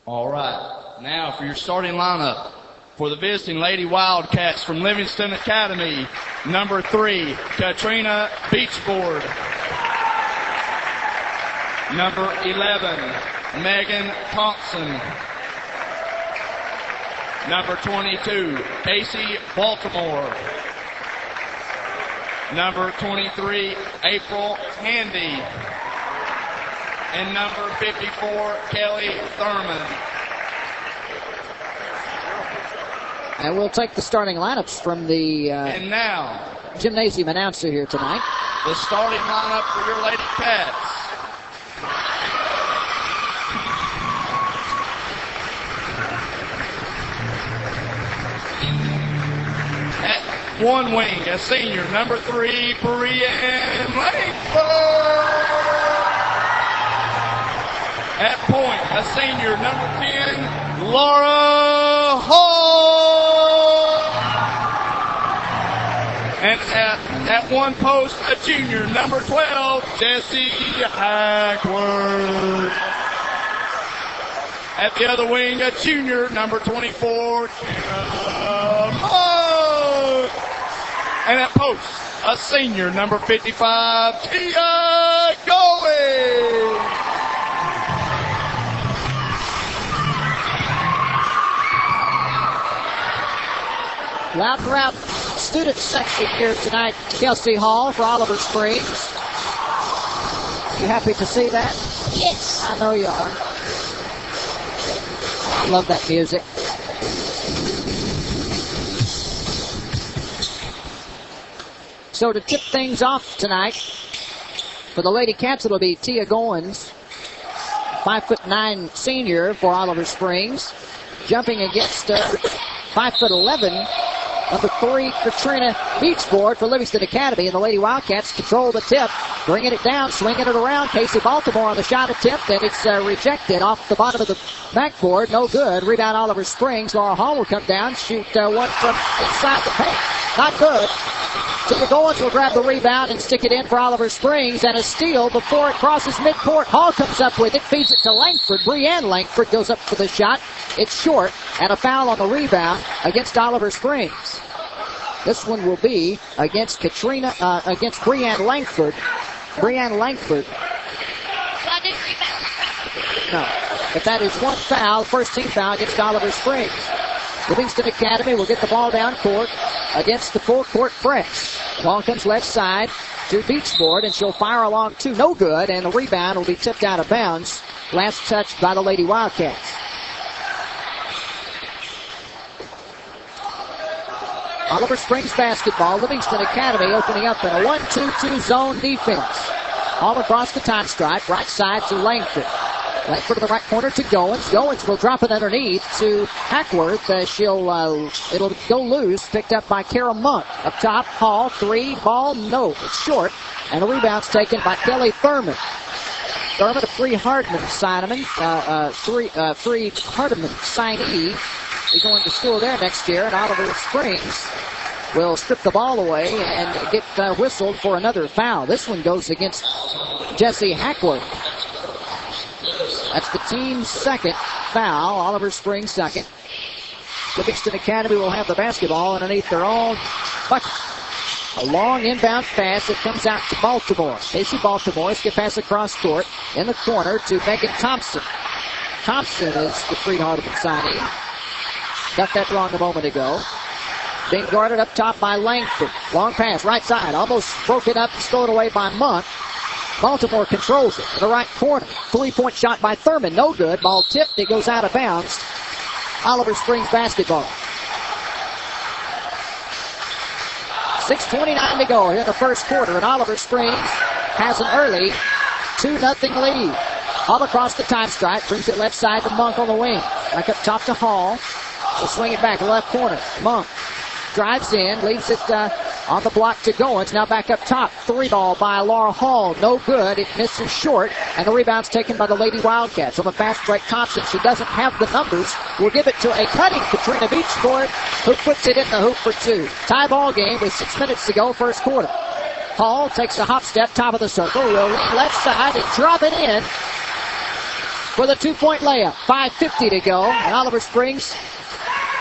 All right, now for your starting lineup. For the visiting Lady Wildcats from Livingston Academy, number 3, Katrina Beachboard. Number 11, Megan Thompson. Number 22, Casey Baltimore. Number 23, April Handy. And number 54, Kelly Thurman. And we'll take the starting lineups from the and now, gymnasium announcer here tonight. The starting lineup for your Lady Cats. At one wing, a senior, number 3, Brianne Langford. At point, a senior, number 10, Laura Hall. And at one post, a junior, number 12, Jessie Hackworth. At the other wing, a junior, number 24, and at post, a senior, number 55, Tia Goley. Loud crowd student section here tonight, Kelsey Hall for Oliver Springs. You happy to see that? Yes. I know you are. Love that music. So to tip things off tonight, for the Lady Cats, it'll be Tia Goins, 5'9" senior for Oliver Springs, jumping against 5'11", number 3, Katrina Beachboard for Livingston Academy. And the Lady Wildcats control the tip, bringing it down, swinging it around. Casey Baltimore on the shot attempt, and it's rejected off the bottom of the backboard. No good. Rebound Oliver Springs. Laura Hall will come down, shoot one from inside the paint. Not good. Tia Goins will grab the rebound and stick it in for Oliver Springs, and a steal before it crosses midcourt. Hall comes up with it, feeds it to Langford. Brianne Langford goes up for the shot. It's short, and a foul on the rebound against Oliver Springs. This one will be against against Brianne Langford. Brianne Langford. No, but that is one foul, first team foul against Oliver Springs. Livingston Academy will get the ball down court against the full court press. Ball comes left side to Beachboard, and she'll fire along two. No good, and the rebound will be tipped out of bounds. Last touch by the Lady Wildcats. Oliver Springs basketball. Livingston Academy opening up in a 1-2-2 zone defense. All across the time stripe, right side to Langford. Langford in the right corner to Goins. Goins will drop it underneath to Hackworth. It'll go loose, picked up by Kara Monk. Up top, Hall, 3, ball, no, it's short. And the rebound's taken by Kelly Thurman. Thurman, a free Hardman signee. He's going to school there next year, and Oliver Springs will strip the ball away and get whistled for another foul. This one goes against Jessie Hackworth. That's the team's second foul. Oliver Springs second. Livingston Academy will have the basketball underneath their own bucket. A long inbound pass that comes out to Baltimore. Casey Baltimore skip pass across court in the corner to Megan Thompson. Thompson is the free Hardman signee. Got that wrong a moment ago. Being guarded up top by Langford. Long pass, right side. Almost broke it up and stole it away by Monk. Baltimore controls it in the right corner. 3-point shot by Thurman. No good. Ball tipped. It goes out of bounds. Oliver Springs basketball. 6:29 to go here in the first quarter, and Oliver Springs has an early 2-0 lead. All across the time stripe. Brings it left side to Monk on the wing. Back up top to Hall. We'll swing it back left corner. Monk drives in, leaves it on the block to Goins. Now back up top. 3-ball by Laura Hall. No good. It misses short, and the rebound's taken by the Lady Wildcats. On the fast break, Thompson, she doesn't have the numbers. We'll give it to a cutting Katrina Beachboard, who puts it in the hoop for 2. Tie ball game with 6 minutes to go, first quarter. Hall takes a hop step, top of the circle. Will left side and drop it in. for the 2-point layup. 5:50 to go, and Oliver Springs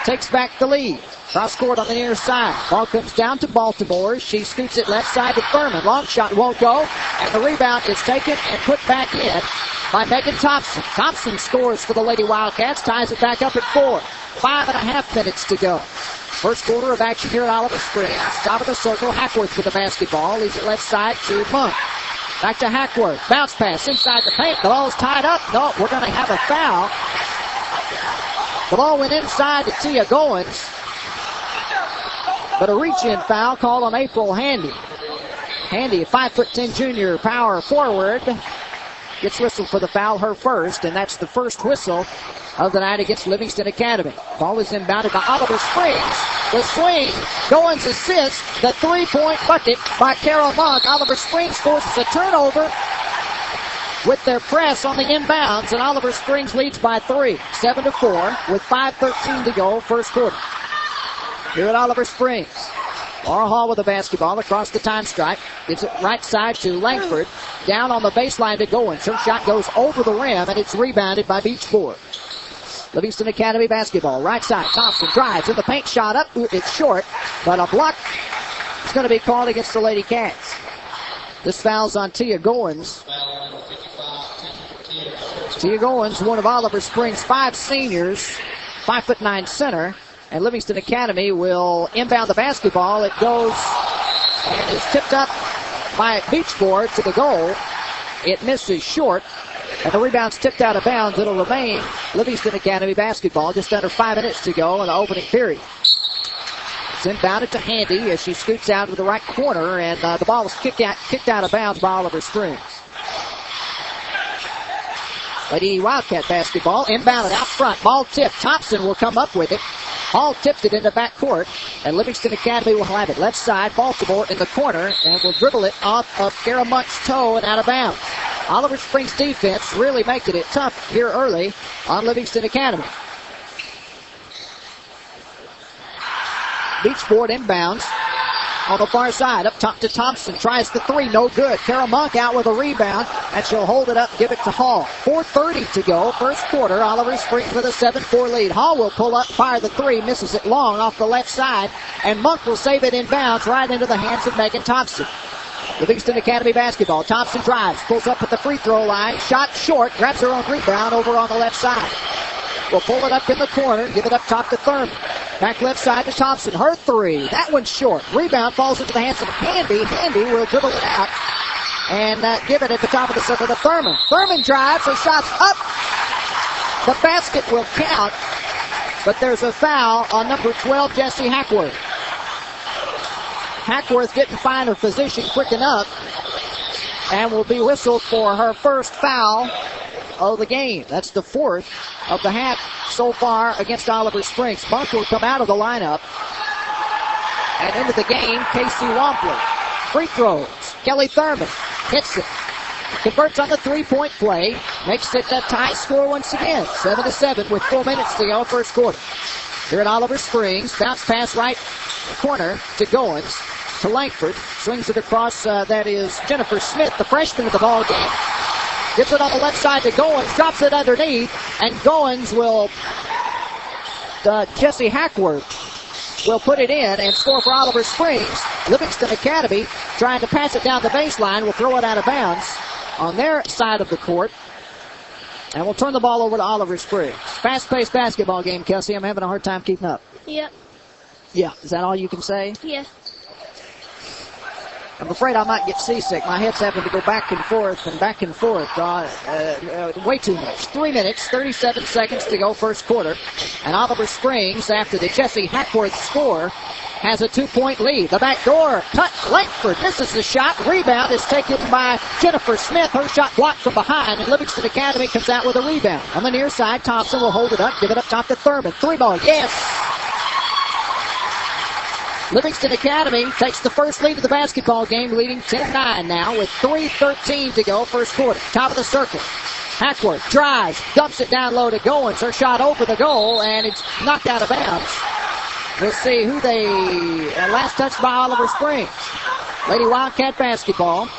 takes back the lead. Cross court on the near side. Ball comes down to Baltimore. She scoots it left side to Thurman. Long shot won't go, and the rebound is taken and put back in by Megan Thompson. Thompson scores for the Lady Wildcats, ties it back up at 4. 5.5 minutes to go. First quarter of action here at Oliver Springs. Top of the circle, Hackworth with the basketball. Leaves it left side to Monk. Back to Hackworth. Bounce pass inside the paint. The ball's tied up. No, we're going to have a foul. The ball went inside to Tia Goins, but a reach-in foul called on April Handy. Handy, a 5'10" junior power forward, gets whistled for the foul, her first, and that's the first whistle of the night against Livingston Academy. Ball is inbounded by Oliver Springs. The swing, Goins assist, the three-point bucket by Carol Monk. Oliver Springs forces a turnover with their press on the inbounds, and Oliver Springs leads by 3, 7-4, with 5:13 to go, first quarter. Here at Oliver Springs, Laura Hall with the basketball across the time stripe. Gives it right side to Langford. Down on the baseline to Goins. Her shot goes over the rim, and it's rebounded by Beachboard. Livingston Academy basketball. Right side. Thompson drives with the paint shot up. It's short, but a block is going to be called against the Lady Cats. This foul's on Tia Goins. Tia Goins, one of Oliver Springs' 5 seniors, 5'9" center. And Livingston Academy will inbound the basketball. It goes and is tipped up by Beachboard to the goal. It misses short, and the rebound's tipped out of bounds. It'll remain Livingston Academy basketball. Just under 5 minutes to go in the opening period. It's inbounded to Handy as she scoots out to the right corner, and the ball is kicked out of bounds by Oliver Springs. Lady Wildcat basketball inbounded out front. Ball tipped. Thompson will come up with it. Hall tipped it into backcourt, and Livingston Academy will have it. Left side, Baltimore in the corner, and will dribble it off of Kara Monk's toe and out of bounds. Oliver Springs defense really making it tough here early on Livingston Academy. Beachboard inbounds on the far side. Up top to Thompson. Tries the three. No good. Kara Monk out with a rebound, and she'll hold it up, give it to Hall. 4:30 to go. First quarter. Oliver Springs with a 7-4 lead. Hall will pull up, fire the three. Misses it long off the left side, and Monk will save it inbounds right into the hands of Megan Thompson. Livingston Academy basketball. Thompson drives. Pulls up at the free throw line. Shot short. Grabs her own rebound over on the left side. Will pull it up in the corner. Give it up top to Thurman. Back left side to Thompson. Her three. That one's short. Rebound falls into the hands of Handy. Handy will dribble it out and give it at the top of the circle to Thurman. Thurman drives. Her shot's up. The basket will count, but there's a foul on number 12, Jessie Hackworth. Hackworth didn't find her position quick enough and will be whistled for her first foul of the game. That's the fourth of the half so far against Oliver Springs. Monk will come out of the lineup. And into the game, Casey Wampler. Free throws. Kelly Thurman hits it. Converts on the three-point play. Makes it a tie score once again. 7-7 with 4 minutes to go first quarter. Here at Oliver Springs. Bounce pass right corner to Goins. To Langford. Swings it across. That is Jennifer Smith, the freshman of the ball game. Gives it on the left side to Goins. Drops it underneath. And Goins will, Jessie Hackworth will put it in and score for Oliver Springs. Livingston Academy trying to pass it down the baseline. Will throw it out of bounds on their side of the court. And we'll turn the ball over to Oliver Springs. Fast-paced basketball game, Kelsey. I'm having a hard time keeping up. Yep. Yeah. Is that all you can say? Yeah. I'm afraid I might get seasick. My head's having to go back and forth and back and forth. Way too much. 3 minutes, 37 seconds to go first quarter. And Oliver Springs, after the Jessie Hackworth score, has a 2-point lead. The back door cut. Langford misses the shot. Rebound is taken by Jennifer Smith. Her shot blocked from behind. And Livingston Academy comes out with a rebound. On the near side, Thompson will hold it up. Give it up top to Thurman. 3-ball. Yes! Livingston Academy takes the first lead of the basketball game, leading 10-9 now with 3:13 to go first quarter. Top of the circle. Hackworth drives, dumps it down low to Goins. Her shot over the goal, and it's knocked out of bounds. We'll see who they... last touch by Oliver Springs. Lady Wildcat basketball.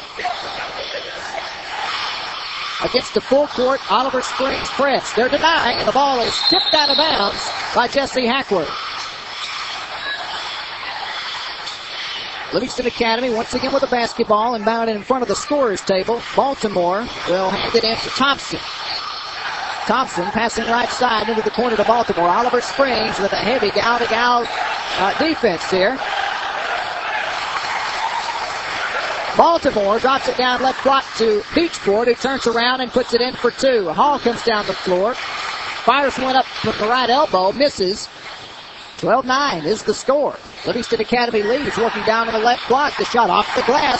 against the full court Oliver Springs press. They're denied, and the ball is tipped out of bounds by Jesse Hackworth. Livingston Academy once again with the basketball and bound in front of the scorer's table. Baltimore will hand it in to Thompson. Thompson passing right side into the corner to Baltimore. Oliver Springs with a heavy gal-to-gal defense here. Baltimore drops it down left block to Beachport, who turns around and puts it in for two. Hall comes down the floor. Fires one up with the right elbow, misses. 12-9 is the score. Livingston Academy leads, working down to the left block. The shot off the glass.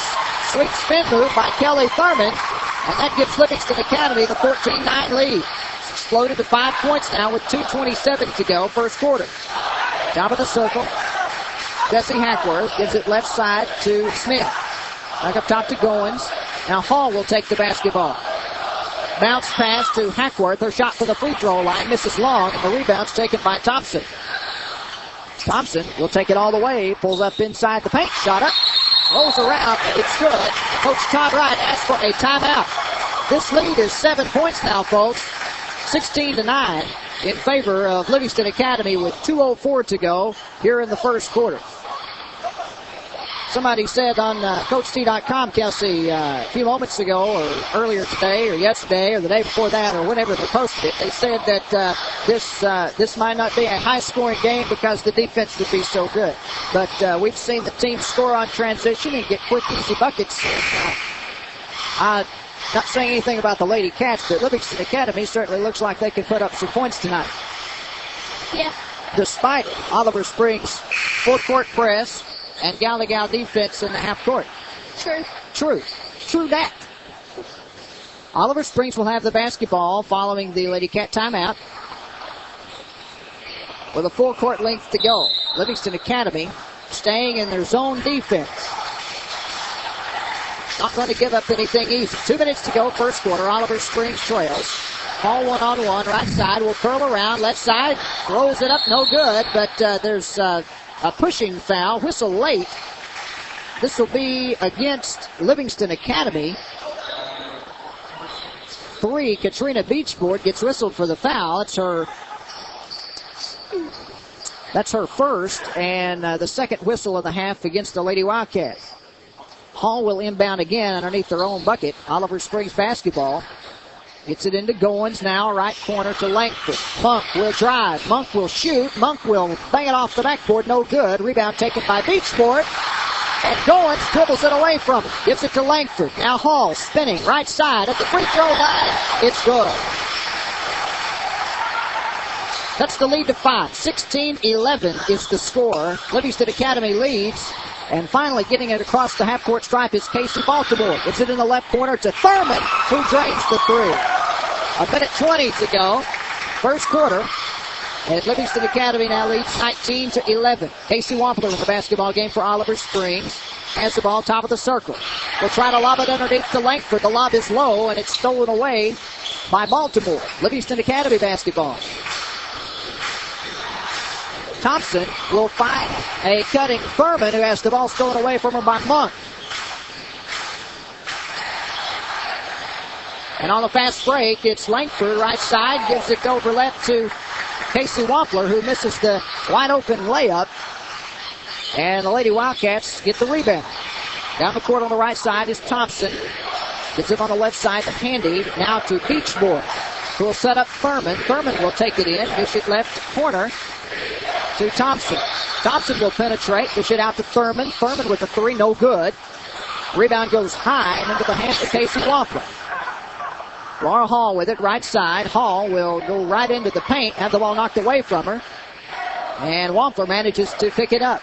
Sweet spin move by Kelly Thurman. And that gives Livingston Academy the 14-9 lead. It's exploded to 5 points now with 2:27 to go, first quarter. Top of the circle. Jesse Hackworth gives it left side to Smith. Back up top to Goins. Now Hall will take the basketball. Bounce pass to Hackworth. Her shot for the free throw line misses long. The rebound's taken by Thompson. Thompson will take it all the way. Pulls up inside the paint. Shot up. Rolls around. It's good. Coach Todd Wright asks for a timeout. This lead is 7 points now, folks. 16-9 in favor of Livingston Academy with 2:04 to go here in the first quarter. Somebody said on CoachT.com, Kelsey, a few moments ago, or earlier today, or yesterday, or the day before that, or whenever they posted it, they said that this might not be a high-scoring game because the defense would be so good. But we've seen the team score on transition and get quick, easy buckets. Not saying anything about the Lady Cats, but Livingston Academy certainly looks like they can put up some points tonight. Yeah. Despite Oliver Springs' full-court press and gal-to-gal defense in the half court. True that. Oliver Springs will have the basketball following the Lady Cat timeout with a full court length to go. Livingston Academy staying in their zone defense. Not going to give up anything easy. 2 minutes to go, first quarter. Oliver Springs trails. Hall one-on-one, right side will curl around, left side, throws it up, no good, but there's a pushing foul, whistle late. This will be against Livingston Academy. 3, Katrina Beachport gets whistled for the foul. That's her first, and the second whistle of the half against the Lady Wildcats. Hall will inbound again underneath their own bucket. Oliver Springs basketball. Gets it into Goins now, right corner to Langford. Monk will drive. Monk will shoot. Monk will bang it off the backboard. No good. Rebound taken by Beachport. And Goins dribbles it away from him. Gives it to Langford. Now Hall spinning right side at the free throw line. It's good. That's the lead to 5. 16-11 is the score. Livingston Academy leads. And finally getting it across the half-court stripe is Casey Baltimore. Gets it in the left corner to Thurman, who drains the three. 1:20 to go. First quarter. And Livingston Academy now leads 19-11. Casey Wampler with the basketball game for Oliver Springs. Has the ball top of the circle. Will try to lob it underneath to Langford. The lob is low, and it's stolen away by Baltimore. Livingston Academy basketball. Thompson will find a cutting Furman, who has the ball stolen away from her by Monk. And on the fast break, it's Langford right side, gives it over left to Casey Wampler, who misses the wide open layup. And the Lady Wildcats get the rebound. Down the court on the right side is Thompson. Gets it on the left side to Handy. Now to Beachboy, who will set up Furman. Furman will take it in, dish it left corner to Thompson. Thompson will penetrate, dish it out to Thurman. Thurman with a three, no good. Rebound goes high and into the hands of Casey Wampler. Laura Hall with it, right side. Hall will go right into the paint, have the ball knocked away from her. And Wampler manages to pick it up.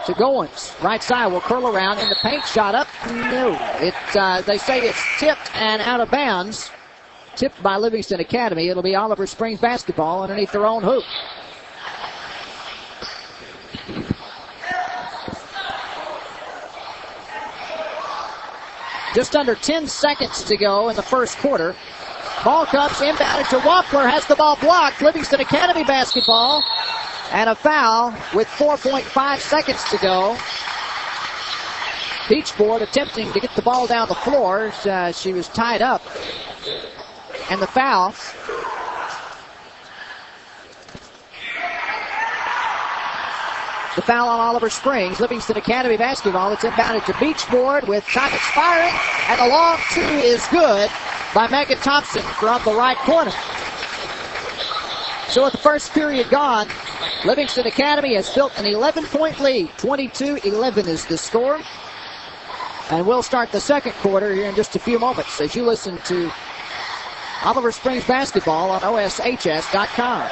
To Goins, right side will curl around in the paint, shot up. No, they say it's tipped and out of bounds. Tipped by Livingston Academy. It'll be Oliver Springs basketball underneath their own hoop. Just under 10 seconds to go in the first quarter. Ball comes inbounded to Wampler, has the ball blocked. Livingston Academy basketball. And a foul with 4.5 seconds to go. Beachboard attempting to get the ball down the floor. She was tied up And the foul. The foul on Oliver Springs. Livingston Academy basketball. It's inbounded to Beachboard with time expiring. And the long two is good by Megan Thompson from the right corner. So with the first period gone, Livingston Academy has built an 11-point lead. 22-11 is the score. And we'll start the second quarter here in just a few moments as you listen to Oliver Springs basketball on OSHS.com.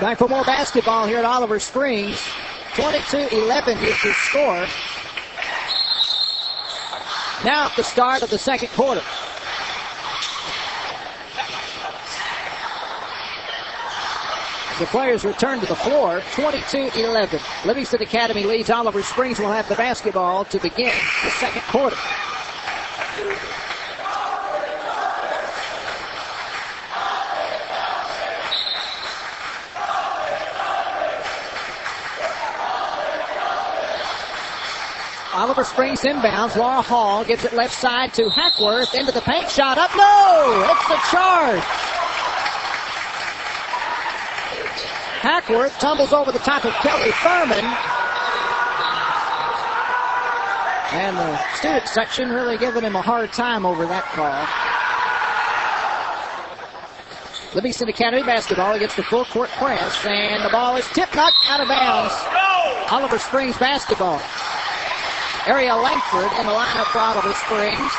Back for more basketball here at Oliver Springs. 22-11 is the score. Now at the start of the second quarter. The players return to the floor. 22-11. Livingston Academy leads. Oliver Springs will have the basketball to begin the second quarter. Oliver Springs inbounds. Laura Hall gives it left side to Hackworth. Into the paint. Shot up. No! It's the charge. Hackworth tumbles over the top of Kelly Thurman. And the student section really giving him a hard time over that call. Livingston Academy basketball against the full court press. And the ball is tipped, knocked out of bounds. Oliver Springs basketball. Ariel Langford in the lineup for Oliver Springs.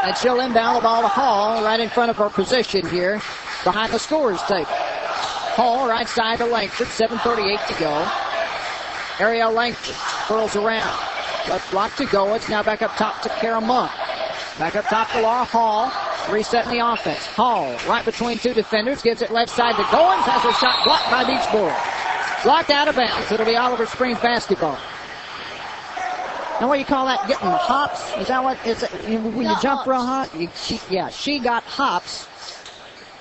And she'll inbound the ball to Hall right in front of her position here behind the scorer's table. Hall right side to Langford, 7:38 to go. Ariel Langford curls around. Left block to go. It's now back up top to Kara Monk. Back up top to Laura Hall. Resetting the offense. Hall right between two defenders. Gives it left side to Goins. Has her shot blocked by Beachboard. Blocked out of bounds. It'll be Oliver Springs basketball. Now, what do you call that? Getting hops? Is that what? Is it, when you jump real hot? She got hops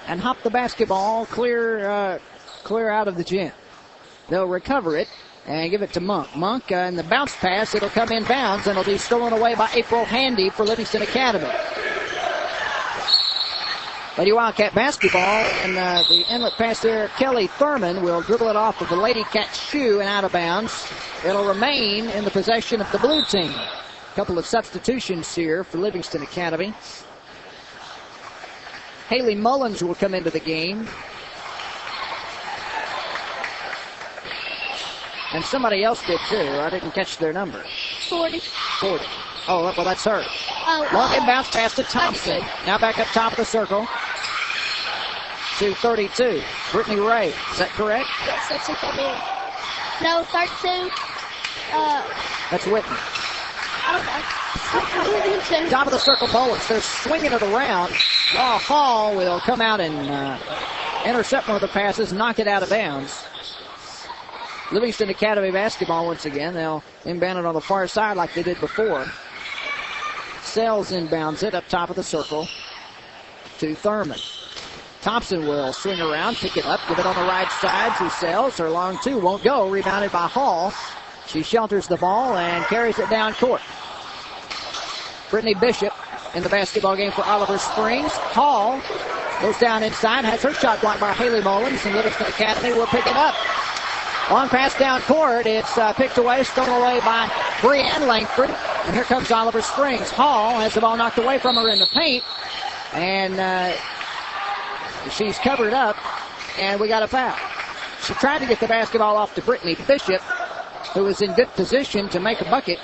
and hopped the basketball clear out of the gym. They'll recover it and give it to Monk. Monk in the bounce pass. It'll come in bounds and it'll be stolen away by April Handy for Livingston Academy. Lady Wildcat basketball, and the inlet pass there, Kelly Thurman will dribble it off of the Lady Cat's shoe and out of bounds. It'll remain in the possession of the blue team. A couple of substitutions here for Livingston Academy. Haley Mullins will come into the game. And somebody else did too. I didn't catch their number. 40. Oh, well, that's her. Long inbounds pass to Thompson. Now back up top of the circle. To 32. Brittany Ray. Is that correct? Yes, that's what I mean. No, 32. That's Whitney. I don't know. Top of the circle, Bullets. They're swinging it around. Law Hall will come out and intercept one of the passes, knock it out of bounds. Livingston Academy basketball once again. They'll inbound it on the far side like they did before. Sells inbounds it up top of the circle to Thurman. Thompson will swing around, pick it up, give it on the right side to Sells. Her long two won't go. Rebounded by Hall. She shelters the ball and carries it down court. Brittany Bishop in the basketball game for Oliver Springs. Hall goes down inside, has her shot blocked by Haley Mullins, and Livingston Academy will pick it up. Long pass down court. It's picked away, stolen away by Brianne Langford. And here comes Oliver Springs. Hall has the ball knocked away from her in the paint. And she's covered up. And we got a foul. She tried to get the basketball off to Brittany Bishop, who was in good position to make a bucket.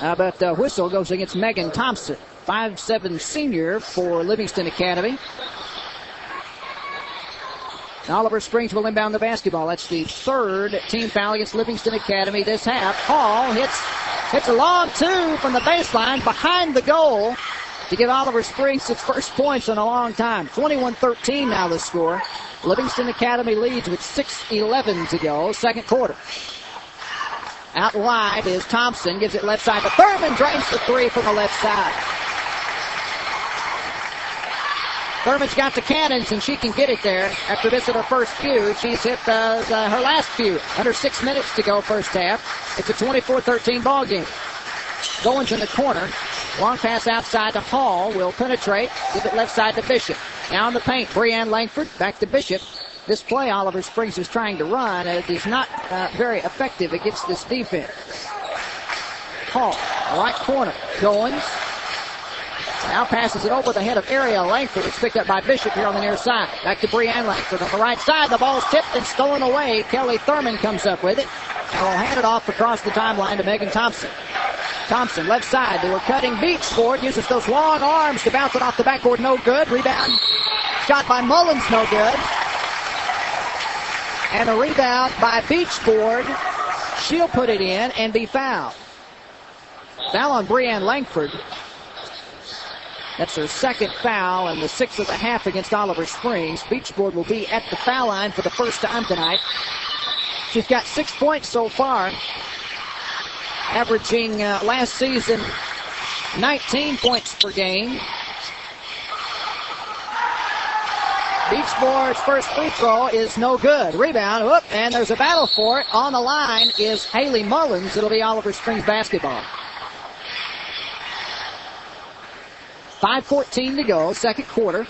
But the whistle goes against Megan Thompson. 5'7" senior for Livingston Academy. Oliver Springs will inbound the basketball. That's the third team foul against Livingston Academy this half. Hall hits a long two from the baseline behind the goal to give Oliver Springs its first points in a long time. 21-13 now the score. Livingston Academy leads with 6:11 to go, second quarter. Out wide is Thompson, gives it left side to Thurman, drains the three from the left side. Thurman's got the cannons, and she can get it there. After missing her first few, she's hit her last few. Under 6 minutes to go first half. It's a 24-13 ball game. Goins in the corner. Long pass outside to Hall. Will penetrate. Give it left side to Bishop. Now in the paint, Breanne Langford. Back to Bishop. This play Oliver Springs is trying to run. It is not very effective against this defense. Hall, right corner. Goins. Now passes it over the head of Ariel Langford. It's picked up by Bishop here on the near side. Back to Breanne Langford on the right side. The ball's tipped and stolen away. Kelly Thurman comes up with it. And will hand it off across the timeline to Megan Thompson. Thompson, left side. They were cutting beach board. Uses those long arms to bounce it off the backboard. No good. Rebound. Shot by Mullins. No good. And a rebound by Beachboard. She'll put it in and be fouled. Foul on Breanne Langford. That's her second foul and the sixth of the half against Oliver Springs. Beachboard will be at the foul line for the first time tonight. She's got 6 points so far, averaging last season 19 points per game. Beachboard's first free throw is no good. Rebound, whoop, and there's a battle for it. On the line is Haley Mullins. It'll be Oliver Springs basketball. 5:14 to go, second quarter.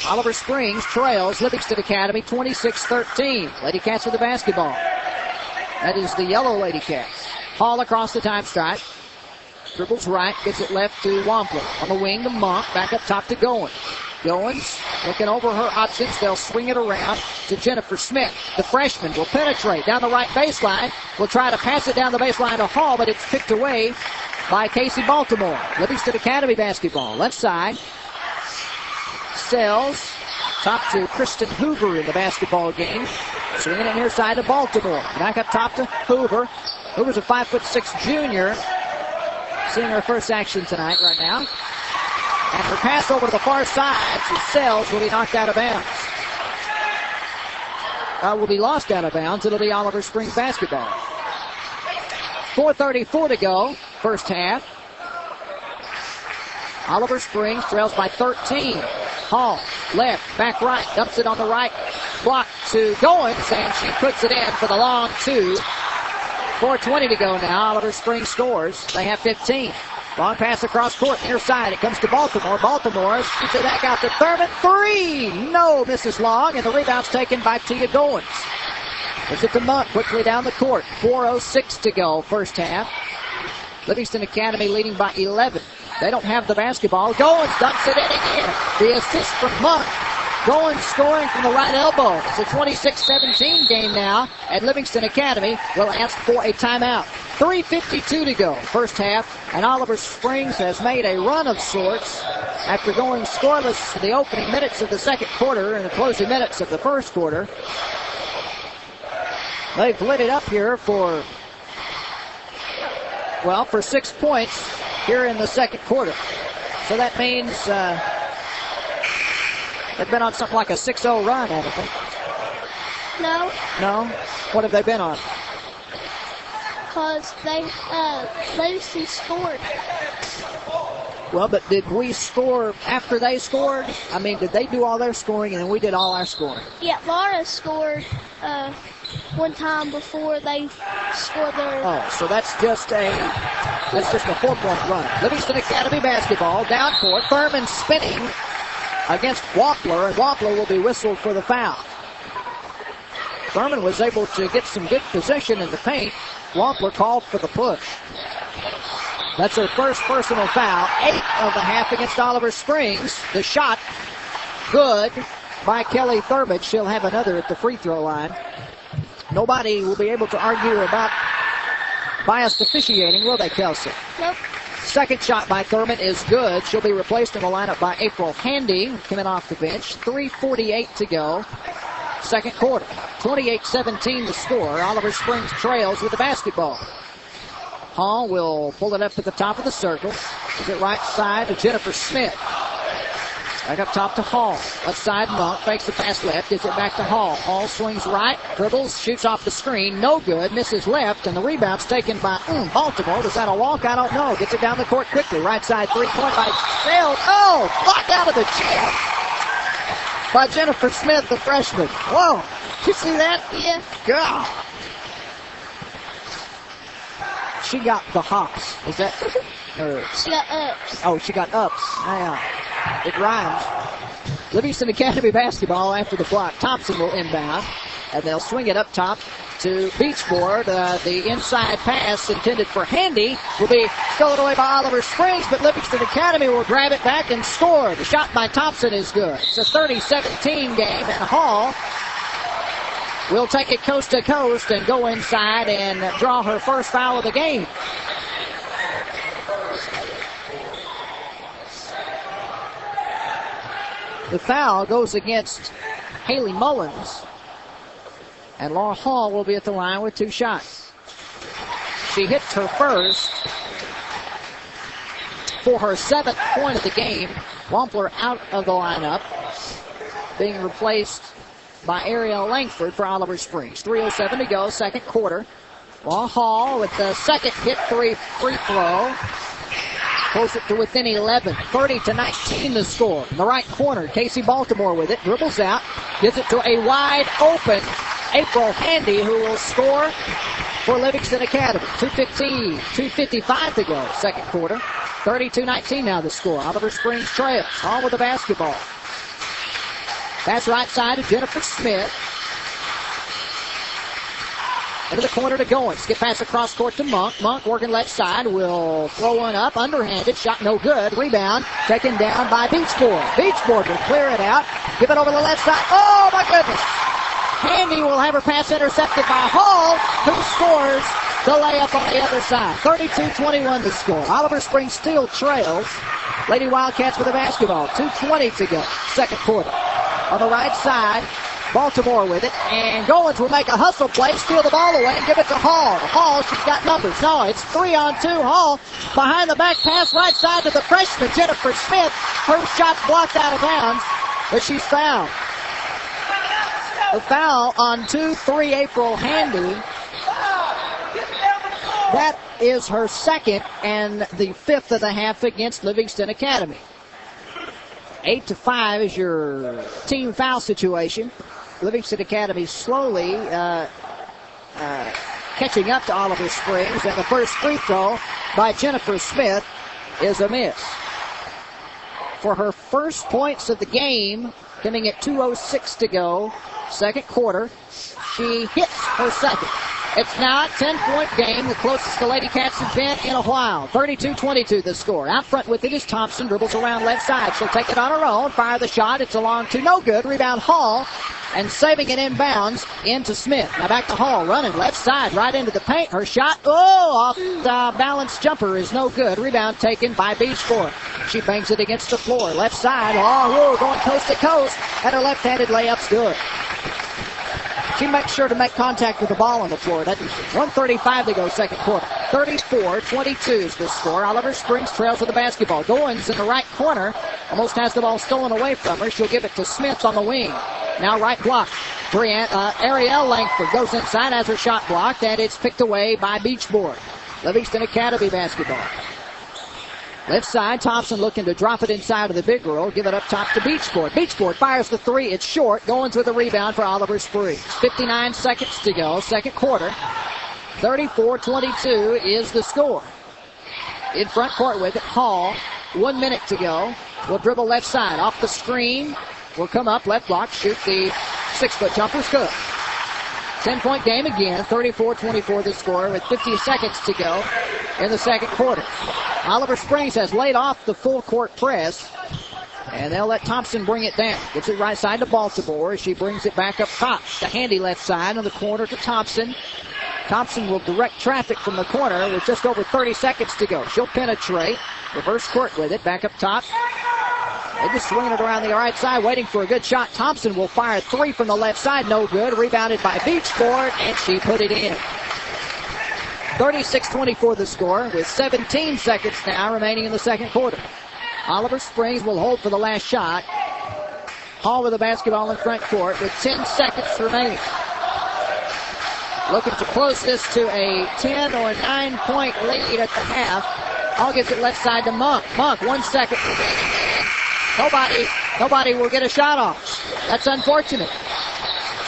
Oliver Springs trails Livingston Academy 26-13. Lady Cats with the basketball. That is the yellow Lady Cats. Hall across the time stripe. Dribbles right, gets it left to Wampler. On the wing to Monk, back up top to Goins. Goins looking over her options. They'll swing it around to Jennifer Smith. The freshman will penetrate down the right baseline. Will try to pass it down the baseline to Hall, but it's picked away by Casey Baltimore. Livingston Academy basketball. Left side. Sells. Top to Kristen Hoover in the basketball game. Swinging it near side to Baltimore. Back up top to Hoover. Hoover's a 5'6" junior. Seeing her first action tonight right now. And her pass over to the far side to Sells will be knocked out of bounds. Will be lost out of bounds. It'll be Oliver Springs basketball. 4:34 to go, first half. Oliver Springs trails by 13. Hall, left, back right, dumps it on the right block to Goins, and she puts it in for the long two. 4:20 to go now. Oliver Springs scores. They have 15. Long pass across court, near side. It comes to Baltimore. Baltimore shoots it back out to Thurman. Three! No, misses long, and the rebound's taken by Tia Goins. It's it to Monk quickly down the court. 4:06 to go, first half. Livingston Academy leading by 11. They don't have the basketball. Goins dumps it in again. The assist from Monk. Goins scoring from the right elbow. It's a 26-17 game now, and Livingston Academy will ask for a timeout. 3:52 to go, first half, and Oliver Springs has made a run of sorts after going scoreless in the opening minutes of the second quarter and the closing minutes of the first quarter. They've lit it up here for 6 points here in the second quarter. So that means they've been on something like a 6-0 run, haven't they? No, No? What have they been on? because Lucy scored. Well, but did we score after they scored? I mean, did they do all their scoring and then we did all our scoring? Yeah, Laura scored one time before they scored their... Oh, so that's just a 4-point run. Livingston Academy basketball, down court. Thurman spinning against Wampler, and Wampler will be whistled for the foul. Thurman was able to get some good position in the paint. Wampler called for the push. That's her first personal foul. 8 of the half against Oliver Springs. The shot, good by Kelly Thurman. She'll have another at the free throw line. Nobody will be able to argue about biased officiating, will they, Kelsey? Nope. Second shot by Thurman is good. She'll be replaced in the lineup by April Handy, coming off the bench. 3:48 to go. Second quarter. 28-17 the score. Oliver Springs trails with the basketball. Hall will pull it up at the top of the circle. Is it right side to Jennifer Smith. Back up top to Hall. Left side, Monk fakes the pass left, gets it back to Hall. Hall swings right, dribbles, shoots off the screen, no good, misses left, and the rebound's taken by Baltimore. Was that a walk? I don't know. Gets it down the court quickly. Right side, 3-point by Shell. Oh, blocked out of the chip by Jennifer Smith, the freshman. Whoa, did you see that? Yeah. God. She got the hops. Is that? She got ups. Oh, she got ups. Yeah. It rhymes. Livingston Academy basketball after the block. Thompson will inbound, and they'll swing it up top to Beachboard. The inside pass intended for Handy will be stolen away by Oliver Springs, but Livingston Academy will grab it back and score. The shot by Thompson is good. It's a 30-17 game, and Hall will take it coast to coast and go inside and draw her first foul of the game. The foul goes against Haley Mullins. And Laura Hall will be at the line with 2 shots. She hits her first for her 7th point of the game. Wampler out of the lineup, being replaced by Ariel Langford for Oliver Springs. 3:07 to go, second quarter. Laura Hall with the second hit free throw. Pulls it to within 11. 30-19 the score. In the right corner, Casey Baltimore with it. Dribbles out. Gives it to a wide open April Handy, who will score for Livingston Academy. 2:55 to go. Second quarter. 32-19 now the score. Oliver Springs trails. Hall with the basketball. Pass right side to Jennifer Smith. Into the corner to Goins. Get pass across court to Monk. Monk working left side. Will throw one up. Underhanded. Shot no good. Rebound taken down by Beachboard. Beachboard will clear it out. Give it over the left side. Oh, my goodness. Handy will have her pass intercepted by Hall, who scores the layup on the other side. 32-21 to score. Oliver Springs still trails. Lady Wildcats with the basketball. 2:20 to go. Second quarter. On the right side, Baltimore with it, and Goins will make a hustle play, steal the ball away, and give it to Hall. Hall, she's got numbers. No, it's 3-on-2. Hall behind the back pass, right side to the freshman, Jennifer Smith. Her shot's blocked out of bounds, but she's fouled. The foul on 2-3 April Handy. That is her second and the 5th of the half against Livingston Academy. 8-5 is your team foul situation. Livingston Academy slowly catching up to Oliver Springs, and the first free throw by Jennifer Smith is a miss. For her first points of the game, coming at 2:06 to go, second quarter, she hits her second. It's now a 10-point game, the closest the Lady Cats have been in a while. 32-22 the score. Out front with it is Thompson, dribbles around left side. She'll take it on her own, fire the shot. It's a long two, no good. Rebound Hall, and saving it inbounds into Smith. Now back to Hall, running left side, right into the paint. Her shot, off the balanced jumper is no good. Rebound taken by Beachboard. She bangs it against the floor. Left side, going coast to coast, and her left-handed layup's good. She makes sure to make contact with the ball on the floor. That's 1:35 to go, second quarter. 34-22 is the score. Oliver Springs trails with the basketball. Goins in the right corner. Almost has the ball stolen away from her. She'll give it to Smith on the wing. Now right block. Ariel Langford goes inside, has her shot blocked, and it's picked away by Beachboard. Livingston Academy basketball. Left side, Thompson looking to drop it inside of the big girl. Give it up top to Beachboard. Beachboard fires the three. It's short. Goins with a rebound for Oliver Springs. 59 seconds to go. Second quarter. 34-22 is the score. In front court with it, Hall. 1 minute to go. Will dribble left side. Off the screen. Will come up. Left block. Shoot the 6-foot jumper's good. 10-point game again. 34-24 the score with 50 seconds to go in the second quarter. Oliver Springs has laid off the full court press, and they'll let Thompson bring it down. Gets it right side to Baltimore as she brings it back up top. The Handy left side on the corner to Thompson. Thompson will direct traffic from the corner with just over 30 seconds to go. She'll penetrate. Reverse court with it. Back up top. They just swinging it around the right side, waiting for a good shot. Thompson will fire 3 from the left side. No good. Rebounded by Beachport, and she put it in. 36-24 the score, with 17 seconds now remaining in the second quarter. Oliver Springs will hold for the last shot. Hall with the basketball in front court with 10 seconds remaining. Looking to close this to a 10 or 9-point lead at the half. Hall gives it left side to Monk. Monk, 1 second. Nobody will get a shot off. That's unfortunate.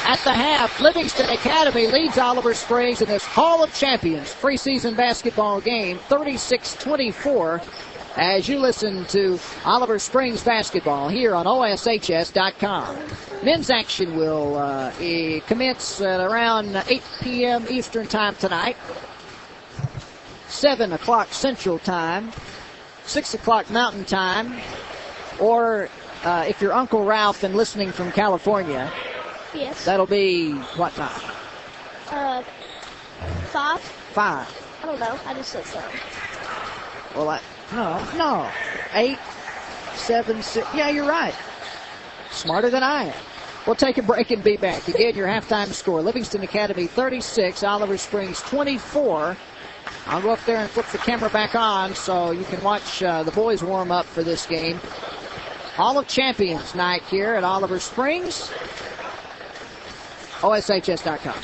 At the half, Livingston Academy leads Oliver Springs in this Hall of Champions preseason basketball game, 36-24, as you listen to Oliver Springs basketball here on OSHS.com. Men's action will commence at around 8 p.m. Eastern Time tonight, 7 o'clock Central Time, 6 o'clock Mountain Time, or if you're Uncle Ralph and listening from California, Yes. that'll be what time? 5? 5. I don't know. I just said so. Well, no. 8, 7, 6. Yeah, you're right. Smarter than I am. We'll take a break and be back. Again, your halftime score. Livingston Academy 36, Oliver Springs 24. I'll go up there and flip the camera back on so you can watch the boys warm up for this game. Hall of Champions night here at Oliver Springs. OSHS.com.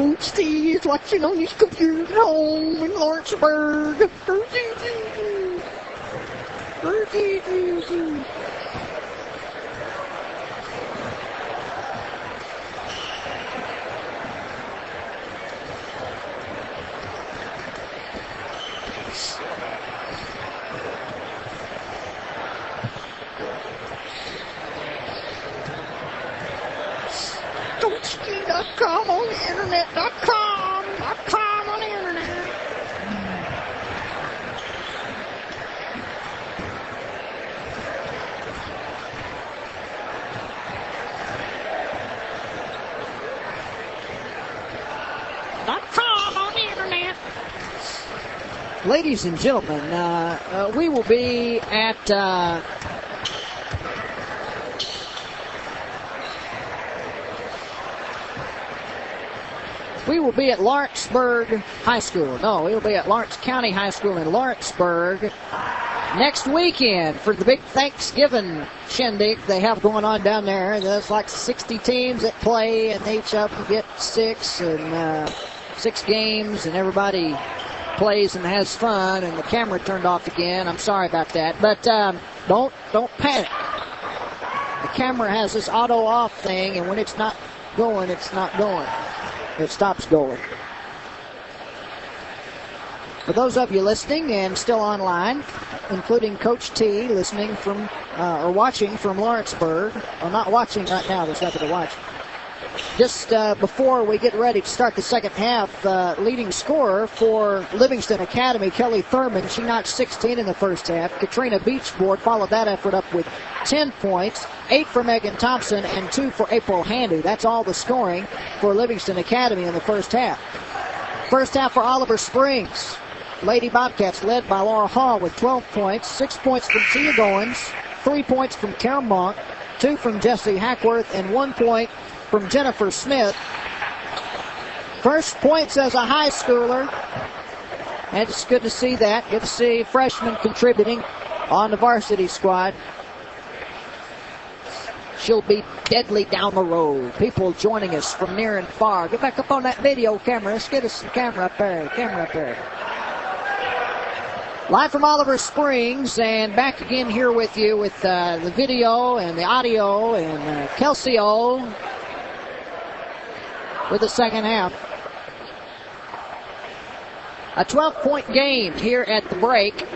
Coach T is watching on his computer at home in Lawrenceburg. CoachT.com on the internet.com on the internet. .com on the internet. Ladies and gentlemen, we will be at Lawrenceburg High School. No, we will be at Lawrence County High School in Lawrenceburg next weekend for the big Thanksgiving shindig they have going on down there. There's like 60 teams that play, and each of them get 6 games, and everybody plays and has fun, and the camera turned off again. I'm sorry about that, but don't panic. The camera has this auto off thing, and when it's not going, it's not going. It stops going. For those of you listening and still online, including Coach T, listening from or watching from Lawrenceburg, or not watching right now, there's nothing to watch. Just before we get ready to start the second half, leading scorer for Livingston Academy, Kelly Thurman, she knocked 16 in the first half. Katrina Beachboard followed that effort up with 10 points, 8 for Megan Thompson and 2 for April Handy. That's all the scoring for Livingston Academy in the first half. First half for Oliver Springs. Lady Bobcats led by Laura Hall with 12 points, 6 points from Tia Goins, 3 points from Karen Monk, 2 from Jessie Hackworth, and 1 point from Jennifer Smith. First points as a high schooler, and it's good to see that. Good to see freshmen contributing on the varsity squad. She'll be deadly down the road. People joining us from near and far. Get back up on that video camera. Let's get us some camera up there. Live from Oliver Springs, and back again here with you with the video and the audio, and Kelsey O with the second half. A 12-point game here at the break.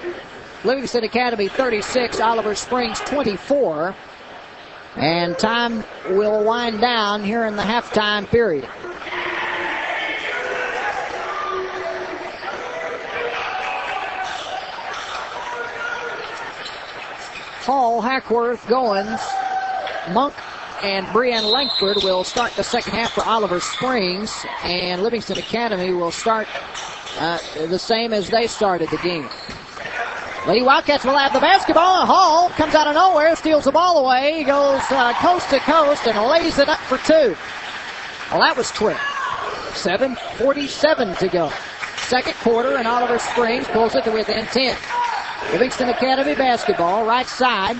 Livingston Academy 36, Oliver Springs 24. And time will wind down here in the halftime period. Hall, Hackworth, Goins, Monk, and Brianne Langford will start the second half for Oliver Springs, and Livingston Academy will start the same as they started the game. Lady Wildcats will have the basketball, and Hall comes out of nowhere, steals the ball away, goes coast to coast, and lays it up for 2. Well, that was quick. 7:47 to go. Second quarter, and Oliver Springs pulls it to within 10. Livingston Academy basketball, right side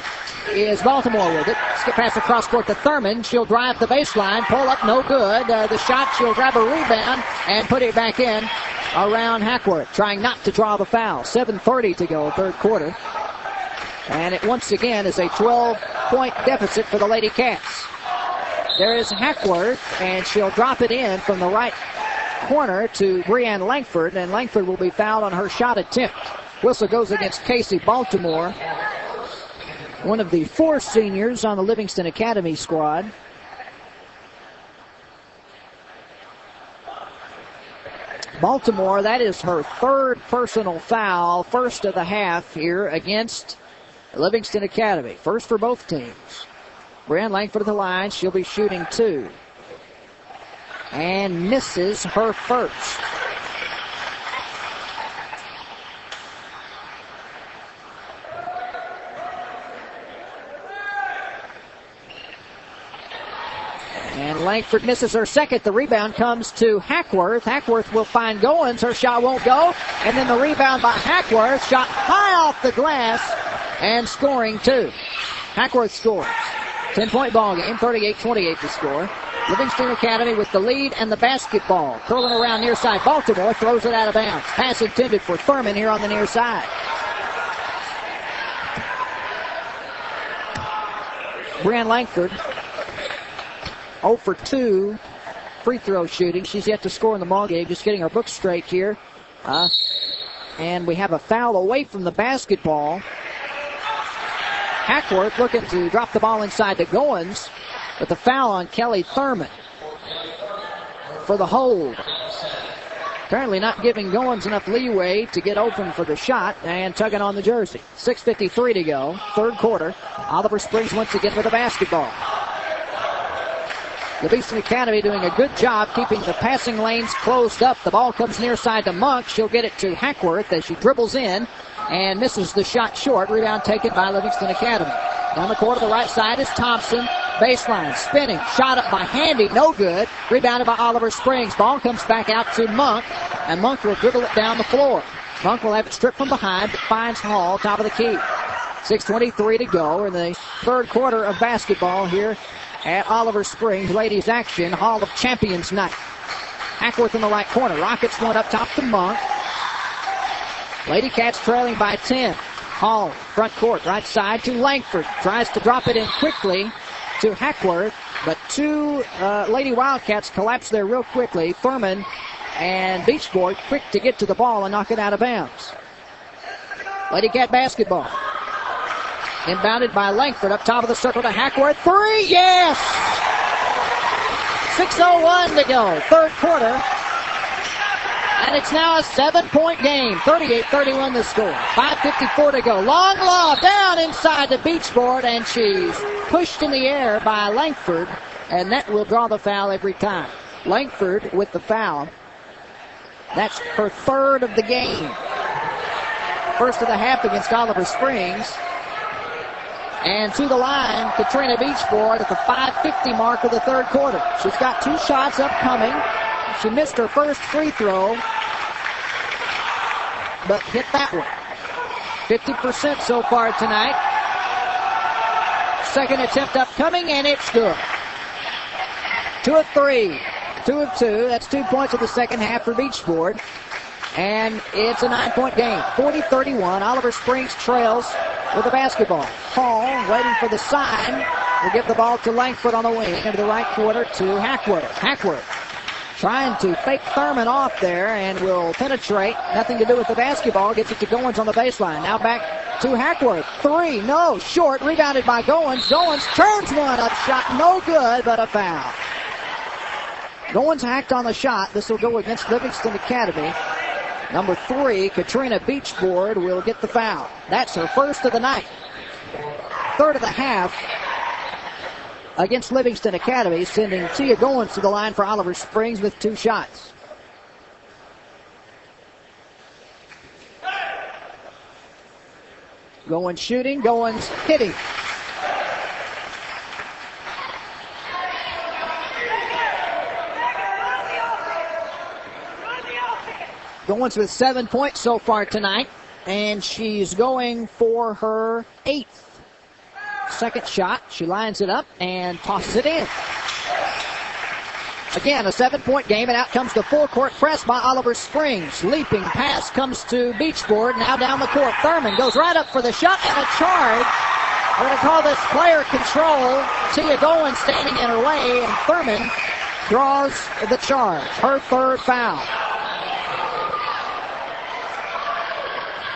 is Baltimore with it. Skip pass across court to Thurman. She'll drive the baseline, pull up, no good. The shot, she'll grab a rebound and put it back in around Hackworth, trying not to draw the foul. 7:30 to go, third quarter. And it once again is a 12-point deficit for the Lady Cats. There is Hackworth, and she'll drop it in from the right corner to Brianne Langford, and Langford will be fouled on her shot attempt. Whistle goes against Casey Baltimore, one of the 4 seniors on the Livingston Academy squad. Baltimore, that is her 3rd personal foul, first of the half here against Livingston Academy. First for both teams. Brianne Langford at the line. She'll be shooting 2. And misses her first. And Langford misses her second. The rebound comes to Hackworth. Hackworth will find Goins. Her shot won't go. And then the rebound by Hackworth. Shot high off the glass and scoring 2. Hackworth scores. 10-point ball game. 38-28 to score. Livingston Academy with the lead and the basketball. Curling around near side. Baltimore throws it out of bounds. Pass intended for Thurman here on the near side. Brianne Langford, 0 for 2 free throw shooting. She's yet to score in the ball game. Just getting her books straight here. And we have a foul away from the basketball. Hackworth looking to drop the ball inside to Goins, but the foul on Kelly Thurman for the hold. Apparently not giving Goins enough leeway to get open for the shot and tugging on the jersey. 6:53 to go, third quarter. Oliver Springs once again with the basketball. Livingston Academy doing a good job keeping the passing lanes closed up. The ball comes near side to Monk. She'll get it to Hackworth as she dribbles in and misses the shot short. Rebound taken by Livingston Academy. Down the court to the right side is Thompson. Baseline, spinning, shot up by Handy, no good. Rebounded by Oliver Springs. Ball comes back out to Monk, and Monk will dribble it down the floor. Monk will have it stripped from behind, but finds Hall, top of the key. 6:23 to go in the third quarter of basketball here at Oliver Springs. Ladies action, Hall of Champions night. Hackworth in the right corner. Rockets one up top to Monk. Lady Cats trailing by 10. Hall, front court, right side to Langford. Tries to drop it in quickly to Hackworth, but two Lady Wildcats collapse there real quickly. Thurman and Beach Boy quick to get to the ball and knock it out of bounds. Lady Cat basketball. Inbounded by Langford up top of the circle to Hackworth. Three, yes! 6:01 to go, third quarter. And it's now a 7-point game. 38-31 the score. 5:54 to go. Long lob down inside the beach board, and she's pushed in the air by Langford, and that will draw the foul every time. Langford with the foul. That's her third of the game. First of the half against Oliver Springs. And to the line, Katrina Beachboard at the 5:50 mark of the third quarter. She's got two shots upcoming. She missed her first free throw, but hit that one. 50% so far tonight. Second attempt upcoming, and it's good. 2 of 3. 2 of 2. That's 2 points of the second half for Beachboard. And it's a 9-point game. 40-31. Oliver Springs trails with the basketball. Hall waiting for the sign. Will give the ball to Langford on the wing. Into the right quarter to Hackworth. Hackworth trying to fake Thurman off there and will penetrate. Nothing to do with the basketball. Gets it to Goins on the baseline. Now back to Hackworth. Three, no, short. Rebounded by Goins. Goins turns one up shot. No good, but a foul. Goins hacked on the shot. This will go against Livingston Academy. Number 3, Katrina Beachboard will get the foul. That's her first of the night. Third of the half against Livingston Academy, sending Tia Goins to the line for Oliver Springs with 2 shots. Goins shooting, Goins hitting. Goins with 7 points so far tonight, and she's going for her 8th. Second shot, she lines it up and tosses it in. Again, a 7-point game, and out comes the full-court press by Oliver Springs. Leaping pass comes to Beachboard, now down the court. Thurman goes right up for the shot and a charge. We're going to call this player control. Tia Goins standing in her way, and Thurman draws the charge. Her third foul.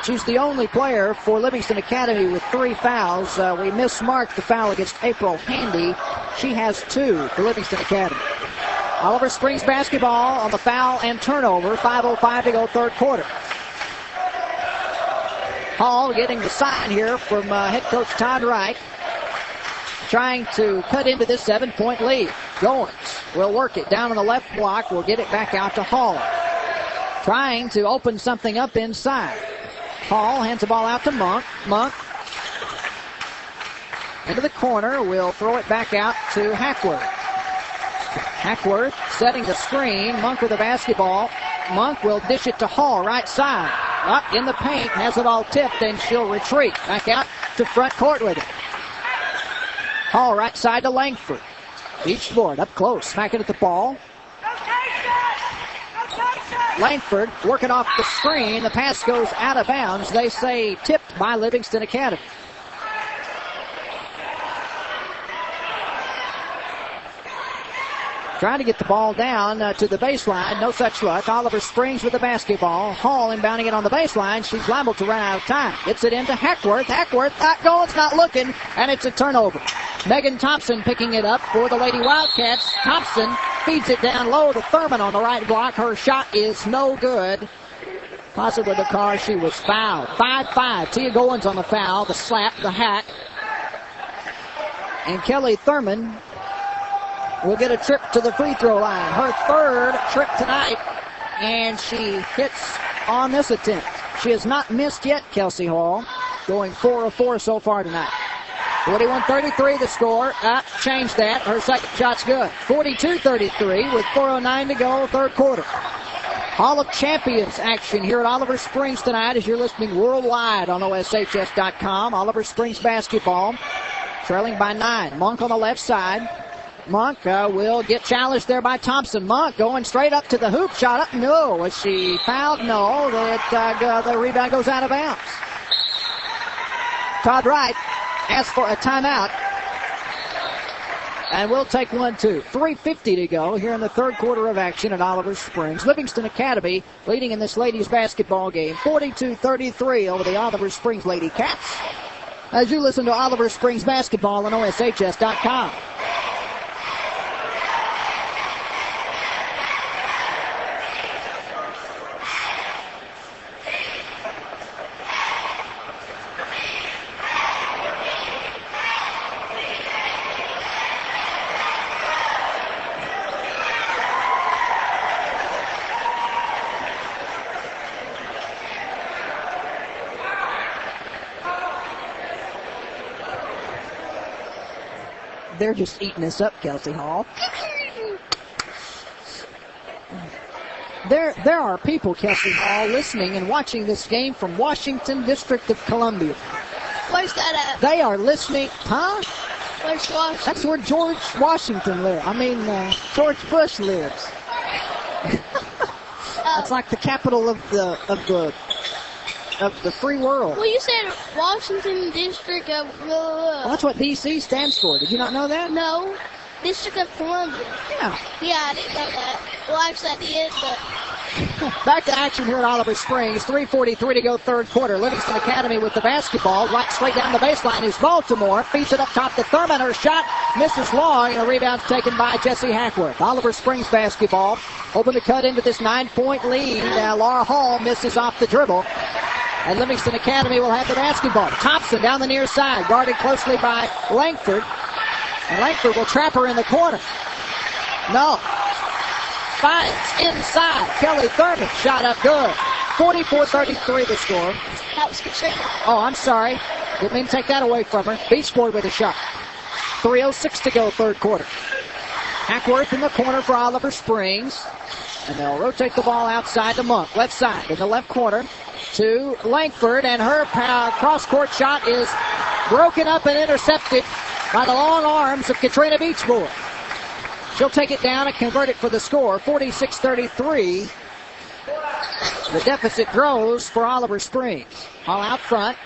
She's the only player for Livingston Academy with 3 fouls. We mismarked the foul against April Handy. She has 2 for Livingston Academy. Oliver Springs basketball on the foul and turnover. 5:05 to go, third quarter. Hall getting the sign here from head coach Todd Wright. Trying to cut into this 7-point lead. Goins will work it down on the left block. We'll get it back out to Hall. Trying to open something up inside. Hall hands the ball out to Monk. Monk into the corner. Will throw it back out to Hackworth. Hackworth setting the screen. Monk with the basketball. Monk will dish it to Hall, right side. Up in the paint, has it all tipped, and she'll retreat. Back out to front court with it. Hall right side to Langford. Beach board up close, smacking at the ball. Langford working off the screen. The pass goes out of bounds. They say tipped by Livingston Academy. Trying to get the ball down to the baseline. No such luck. Oliver Springs with the basketball. Hall inbounding it on the baseline. She's liable to run out of time. Gets it into Hackworth. Hackworth not going, it's not looking, and it's a turnover. Megan Thompson picking it up for the Lady Wildcats. Thompson feeds it down low to Thurman on the right block. Her shot is no good. Possibly because she was fouled. 5-5. Tia Goins on the foul. The slap, the hack. And Kelly Thurman will get a trip to the free throw line. Her third trip tonight, and she hits on this attempt. She has not missed yet, Kelsey Hall, going 4 of 4 so far tonight. 41-33 the score. Change that. Her second shot's good. 42-33 with 4:09 to go, third quarter. Hall of Champions action here at Oliver Springs tonight as you're listening worldwide on OSHS.com. Oliver Springs basketball trailing by 9. Monk on the left side. Monk will get challenged there by Thompson. Monk going straight up to the hoop. Shot up. No. Was she fouled? No. The rebound goes out of bounds. Todd Wright asks for a timeout. And we'll take one, too. 3:50 to go here in the third quarter of action at Oliver Springs. Livingston Academy leading in this ladies basketball game. 42-33 over the Oliver Springs Lady Cats. As you listen to Oliver Springs basketball on OSHS.com. They're just eating us up, Kelsey Hall. There are people, Kelsey Hall, listening and watching this game from Washington, District of Columbia. Where's that at? They are listening, huh? Where's Washington? That's where George Washington lives. George Bush lives. It's like the capital of the free world. Well, you said Washington District of... Well, that's what D.C. stands for. Did you not know that? No. District of Columbia. Yeah. Yeah, I didn't know that. Well, actually, I did, but... Back to action here at Oliver Springs. 3:43 to go, third quarter. Livingston Academy with the basketball. Right straight down the baseline is Baltimore. Feeds it up top to Thurman. Her shot misses long, and a rebound's taken by Jesse Hackworth. Oliver Springs basketball. Hoping to cut into this 9-point lead. Now Laura Hall misses off the dribble. And Livingston Academy will have the basketball. Thompson down the near side, guarded closely by Langford. And Langford will trap her in the corner. No. Finds inside. Kelly Thurman. Shot up good. 44-33 the score. That was good shot. Oh, I'm sorry. Didn't mean to take that away from her. Beach board with a shot. 3:06 to go, third quarter. Hackworth in the corner for Oliver Springs. And they'll rotate the ball outside to Monk. Left side in the left corner to Langford. And her cross-court shot is broken up and intercepted by the long arms of Katrina Beachboard. She'll take it down and convert it for the score. 46-33. The deficit grows for Oliver Springs. All out front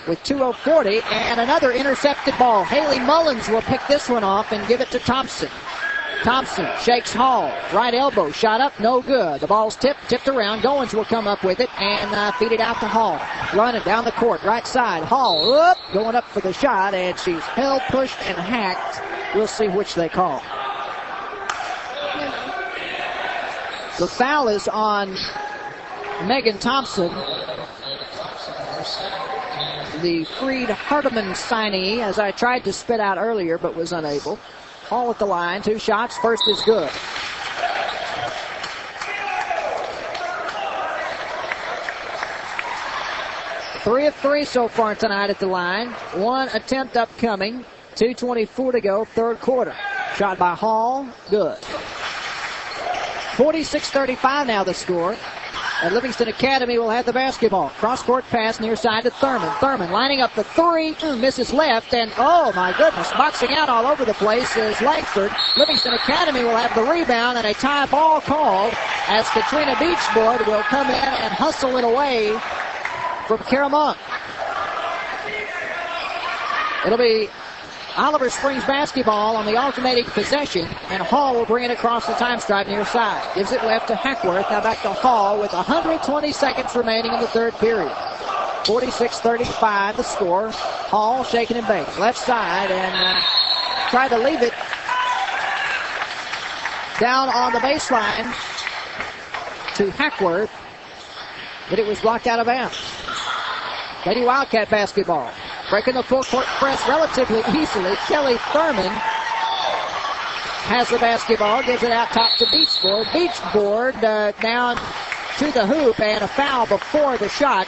with 2:40 and another intercepted ball. Haley Mullins will pick this one off and give it to Thompson. Thompson shakes Hall. Right elbow. Shot up. No good. The ball's tipped around. Goins will come up with it and feed it out to Hall. Running down the court. Right side. Hall going up for the shot, and she's held, pushed, and hacked. We'll see which they call. The foul is on Megan Thompson, the freed Hardeman signee, as I tried to spit out earlier but was unable. Hall at the line, 2 shots, first is good. Three of 3 so far tonight at the line. 1 attempt upcoming. 2:24 to go, third quarter. Shot by Hall, good. 46-35 now the score. And Livingston Academy will have the basketball. Cross-court pass near side to Thurman. Thurman lining up the three. Misses left. And, oh, my goodness, boxing out all over the place is Langford. Livingston Academy will have the rebound and a tie ball called as Katrina Beachboard will come in and hustle it away from Kara Monk. It'll be Oliver Springs basketball on the alternating possession, and Hall will bring it across the time stripe near side. Gives it left to Hackworth. Now back to Hall with 120 seconds remaining in the third period. 46-35 the score. Hall shaking and baking. Left side and tried to leave it down on the baseline to Hackworth, but it was blocked out of bounds. Lady Wildcat basketball. Breaking the full court press relatively easily. Kelly Thurman has the basketball, gives it out top to Beachboard. Beachboard down to the hoop, and a foul before the shot.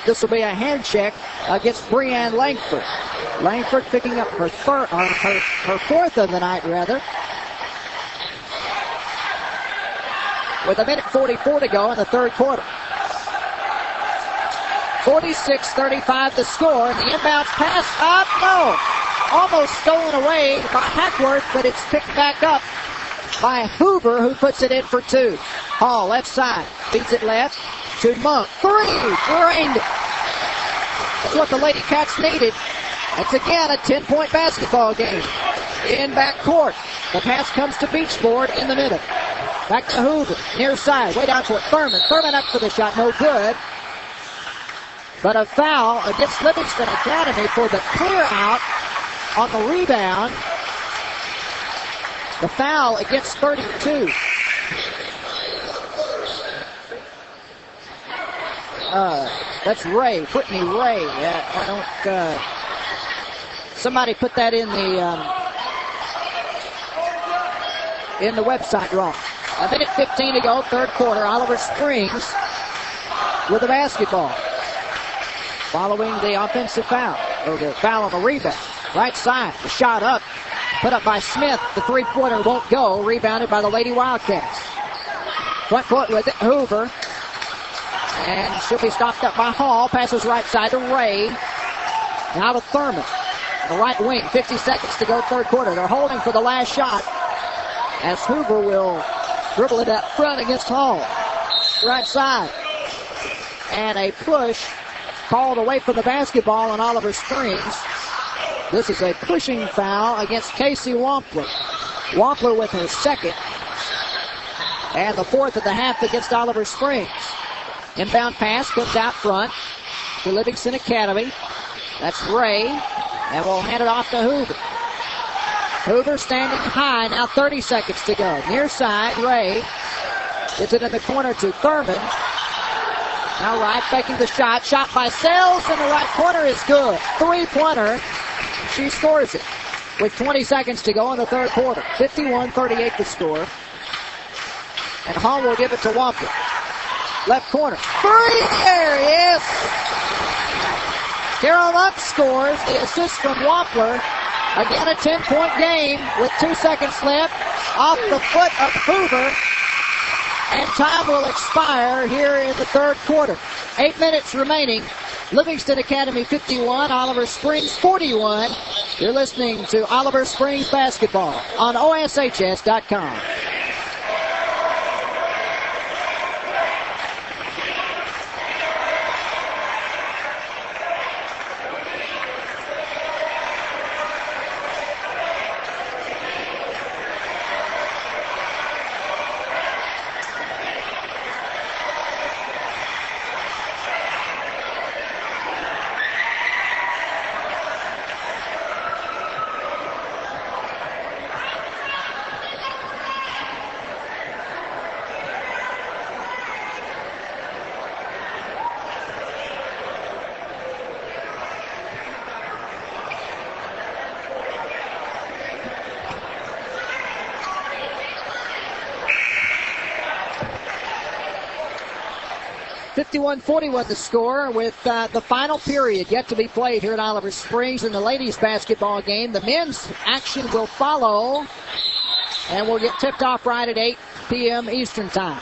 This will be a hand check against Breanne Langford. Langford picking up her fourth of the night, rather. With 1:44 to go in the third quarter. 46-35 the score. The inbounds pass up. No. Almost stolen away by Hackworth, but it's picked back up by Hoover, who puts it in for two. Hall, left side. Feeds it left to Monk. Three. Drained it. That's what the Lady Cats needed. It's again a 10-point basketball game. In back court. The pass comes to Beachboard in the middle. Back to Hoover. Near side. Way down for Thurman. Thurman up for the shot. No good. But a foul against Livingston Academy for the clear out on the rebound. The foul against 32. That's Ray, Brittany Ray. Somebody put that in the website wrong. 1:15 to go, third quarter. Oliver Springs with the basketball. Following the offensive foul, or the foul on the rebound. Right side, the shot up, put up by Smith. The three-pointer won't go, rebounded by the Lady Wildcats. Front court with it, Hoover. And she'll be stopped up by Hall. Passes right side to Ray. Now to Thurman. The right wing, 50 seconds to go, third quarter. They're holding for the last shot as Hoover will dribble it up front against Hall. Right side. And a push called away from the basketball on Oliver Springs. This is a pushing foul against Casey Wampler. Wampler with her second. And the fourth of the half against Oliver Springs. Inbound pass comes out front to Livingston Academy. That's Ray. And we'll hand it off to Hoover. Hoover standing high. Now 30 seconds to go. Near side, Ray. Gets it in the corner to Thurman. Now right, faking the shot. Shot by Sells in the right corner is good. Three-pointer. She scores it with 20 seconds to go in the third quarter. 51-38 the score. And Hall will give it to Wampler. Left corner. Three! There he is! Carol Monk scores. The assist from Wampler. Again a 10-point game with 2 seconds left. Off the foot of Hoover. And time will expire here in the third quarter. 8 minutes remaining. Livingston Academy 51, Oliver Springs 41. You're listening to Oliver Springs basketball on OSHS.com. (51-41) the score with the final period yet to be played here at Oliver Springs in the ladies basketball game. The men's action will follow and will get tipped off right at 8 p.m. Eastern time.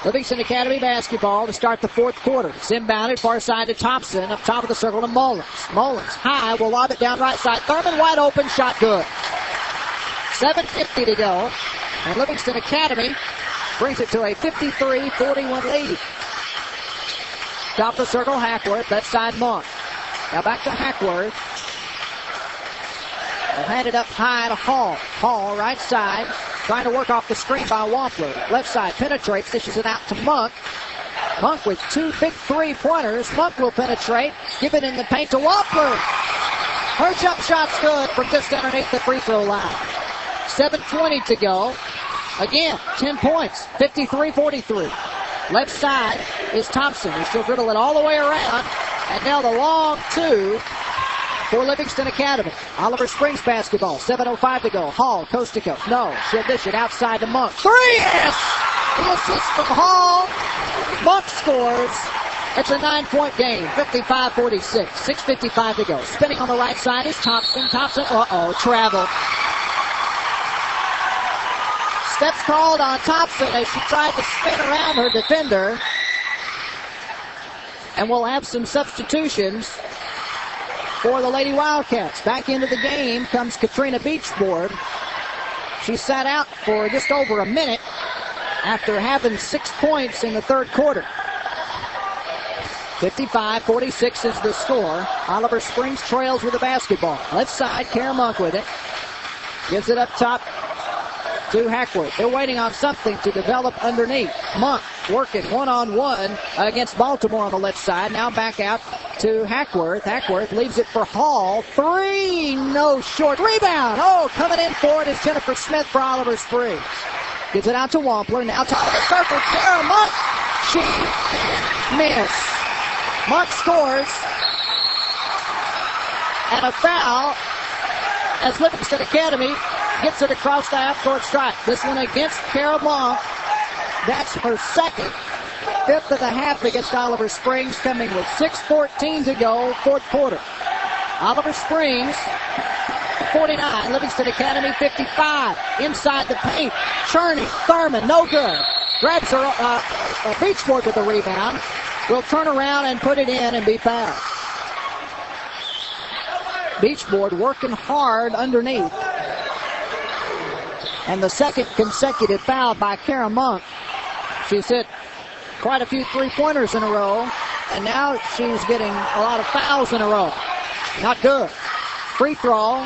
Livingston Academy basketball to start the fourth quarter. It's inbounded far side to Thompson. Up top of the circle to Mullins. Mullins high will lob it down right side. Thurman wide open. Shot good. 7:50 to go. And Livingston Academy brings it to a 53-41 lead. Top of the circle, Hackworth. Left side, Monk. Now back to Hackworth. They'll hand it up high to Hall. Hall, right side, trying to work off the screen by Wampler. Left side penetrates, dishes it out to Monk. Monk with 2 big three-pointers. Monk will penetrate, give it in the paint to Wampler. Her jump shot's good from just underneath the free throw line. 7:20 to go. Again, 10 points, 53-43. Left side is Thompson. She'll dribble it all the way around. And now the long two for Livingston Academy. Oliver Springs basketball. 7:05 to go. Hall, coast to coast. No, she'll dish it outside to Monk. 3, yes! The assist from Hall. Monk scores. It's a 9-point game. 55-46. 6:55 to go. Spinning on the right side is Thompson. Thompson, travel. Steps called on Thompson as she tried to spin around her defender. And we'll have some substitutions for the Lady Wildcats. Back into the game comes Katrina Beachboard. She sat out for just over a minute after having 6 points in the third quarter. 55-46 is the score. Oliver Springs trails with the basketball. Left side, Kara Monk with it. Gives it up top to Hackworth. They're waiting on something to develop underneath. Monk working one-on-one against Baltimore on the left side. Now back out to Hackworth. Hackworth leaves it for Hall. 3, no short. Rebound. Coming in for it is Jennifer Smith for Oliver Springs. Gives it out to Wampler. Now top of the circle. Kara Monk. She missed. Monk scores. And a foul as Livingston Academy gets it across the half-court stripe. This one against Kara Monk. That's her second. 5th of the half against Oliver Springs, coming with 6:14 to go, fourth quarter. Oliver Springs, 49. Livingston Academy, 55. Inside the paint. Cherney, Thurman, no good. Grabs her Beachboard with the rebound. Will turn around and put it in and be fouled. Beachboard working hard underneath. And the second consecutive foul by Kara Monk. She's hit quite a few three-pointers in a row, and now she's getting a lot of fouls in a row. Not good. Free throw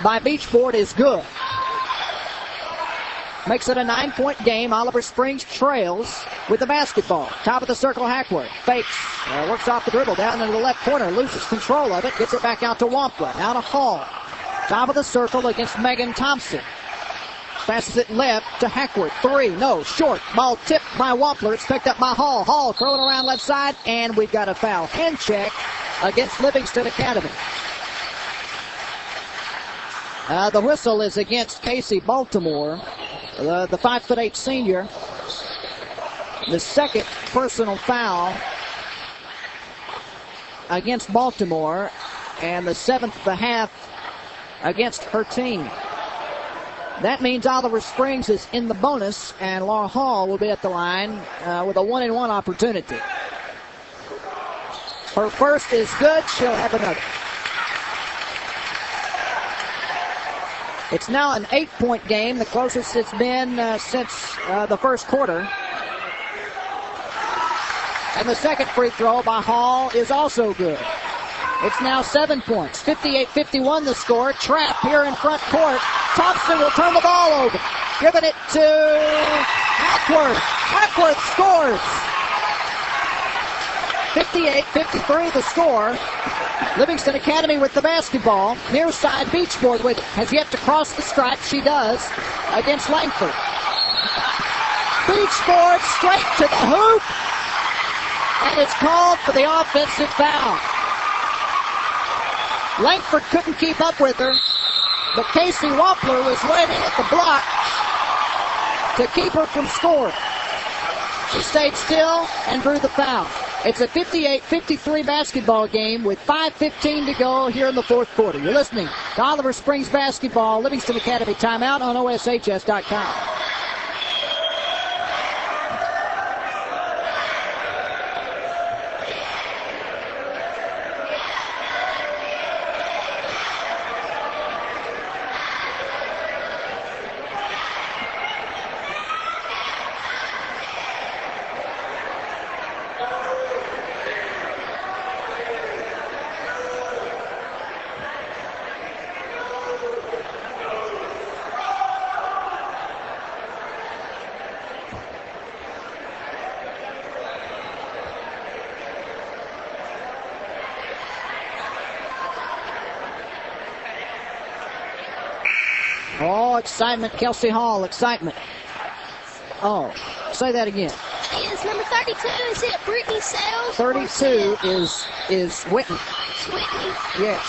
by Beachboard is good. Makes it a 9-point game. Oliver Springs trails with the basketball. Top of the circle, Hackworth. Fakes. Works off the dribble down into the left corner. Loses control of it. Gets it back out to Wampler. Now to Hall. Top of the circle against Megan Thompson. Passes it left to Hackworth. 3, no, short. Ball tipped by Wampler. It's picked up by Hall. Hall throwing around left side, and we've got a foul. Hand check against Livingston Academy. The whistle is against Casey Baltimore, the 5'8" senior. The second personal foul against Baltimore, and the 7th of the half against her team. That means Oliver Springs is in the bonus, and Laura Hall will be at the line with a 1-and-1 opportunity. Her first is good. She'll have another. It's now an 8-point game, the closest it's been since the first quarter. And the second free throw by Hall is also good. It's now 7 points. 58-51 the score. Trap here in front court. Thompson will turn the ball over. Giving it to Hackworth. Hackworth scores. 58-53 the score. Livingston Academy with the basketball. Near side, Beachboard with it. Has yet to cross the stripe. She does against Langford. Beachboard straight to the hoop. And it's called for the offensive foul. Langford couldn't keep up with her, but Casey Wampler was waiting at the block to keep her from scoring. She stayed still and drew the foul. It's a 58-53 basketball game with 5:15 to go here in the fourth quarter. You're listening to Oliver Springs basketball, Livingston Academy timeout on OSHS.com. Oh, excitement, Kelsey Hall, excitement. Oh, say that again. It's number 32. Is it Brittany Sales? 32 is Whitney. Whitney. Yes.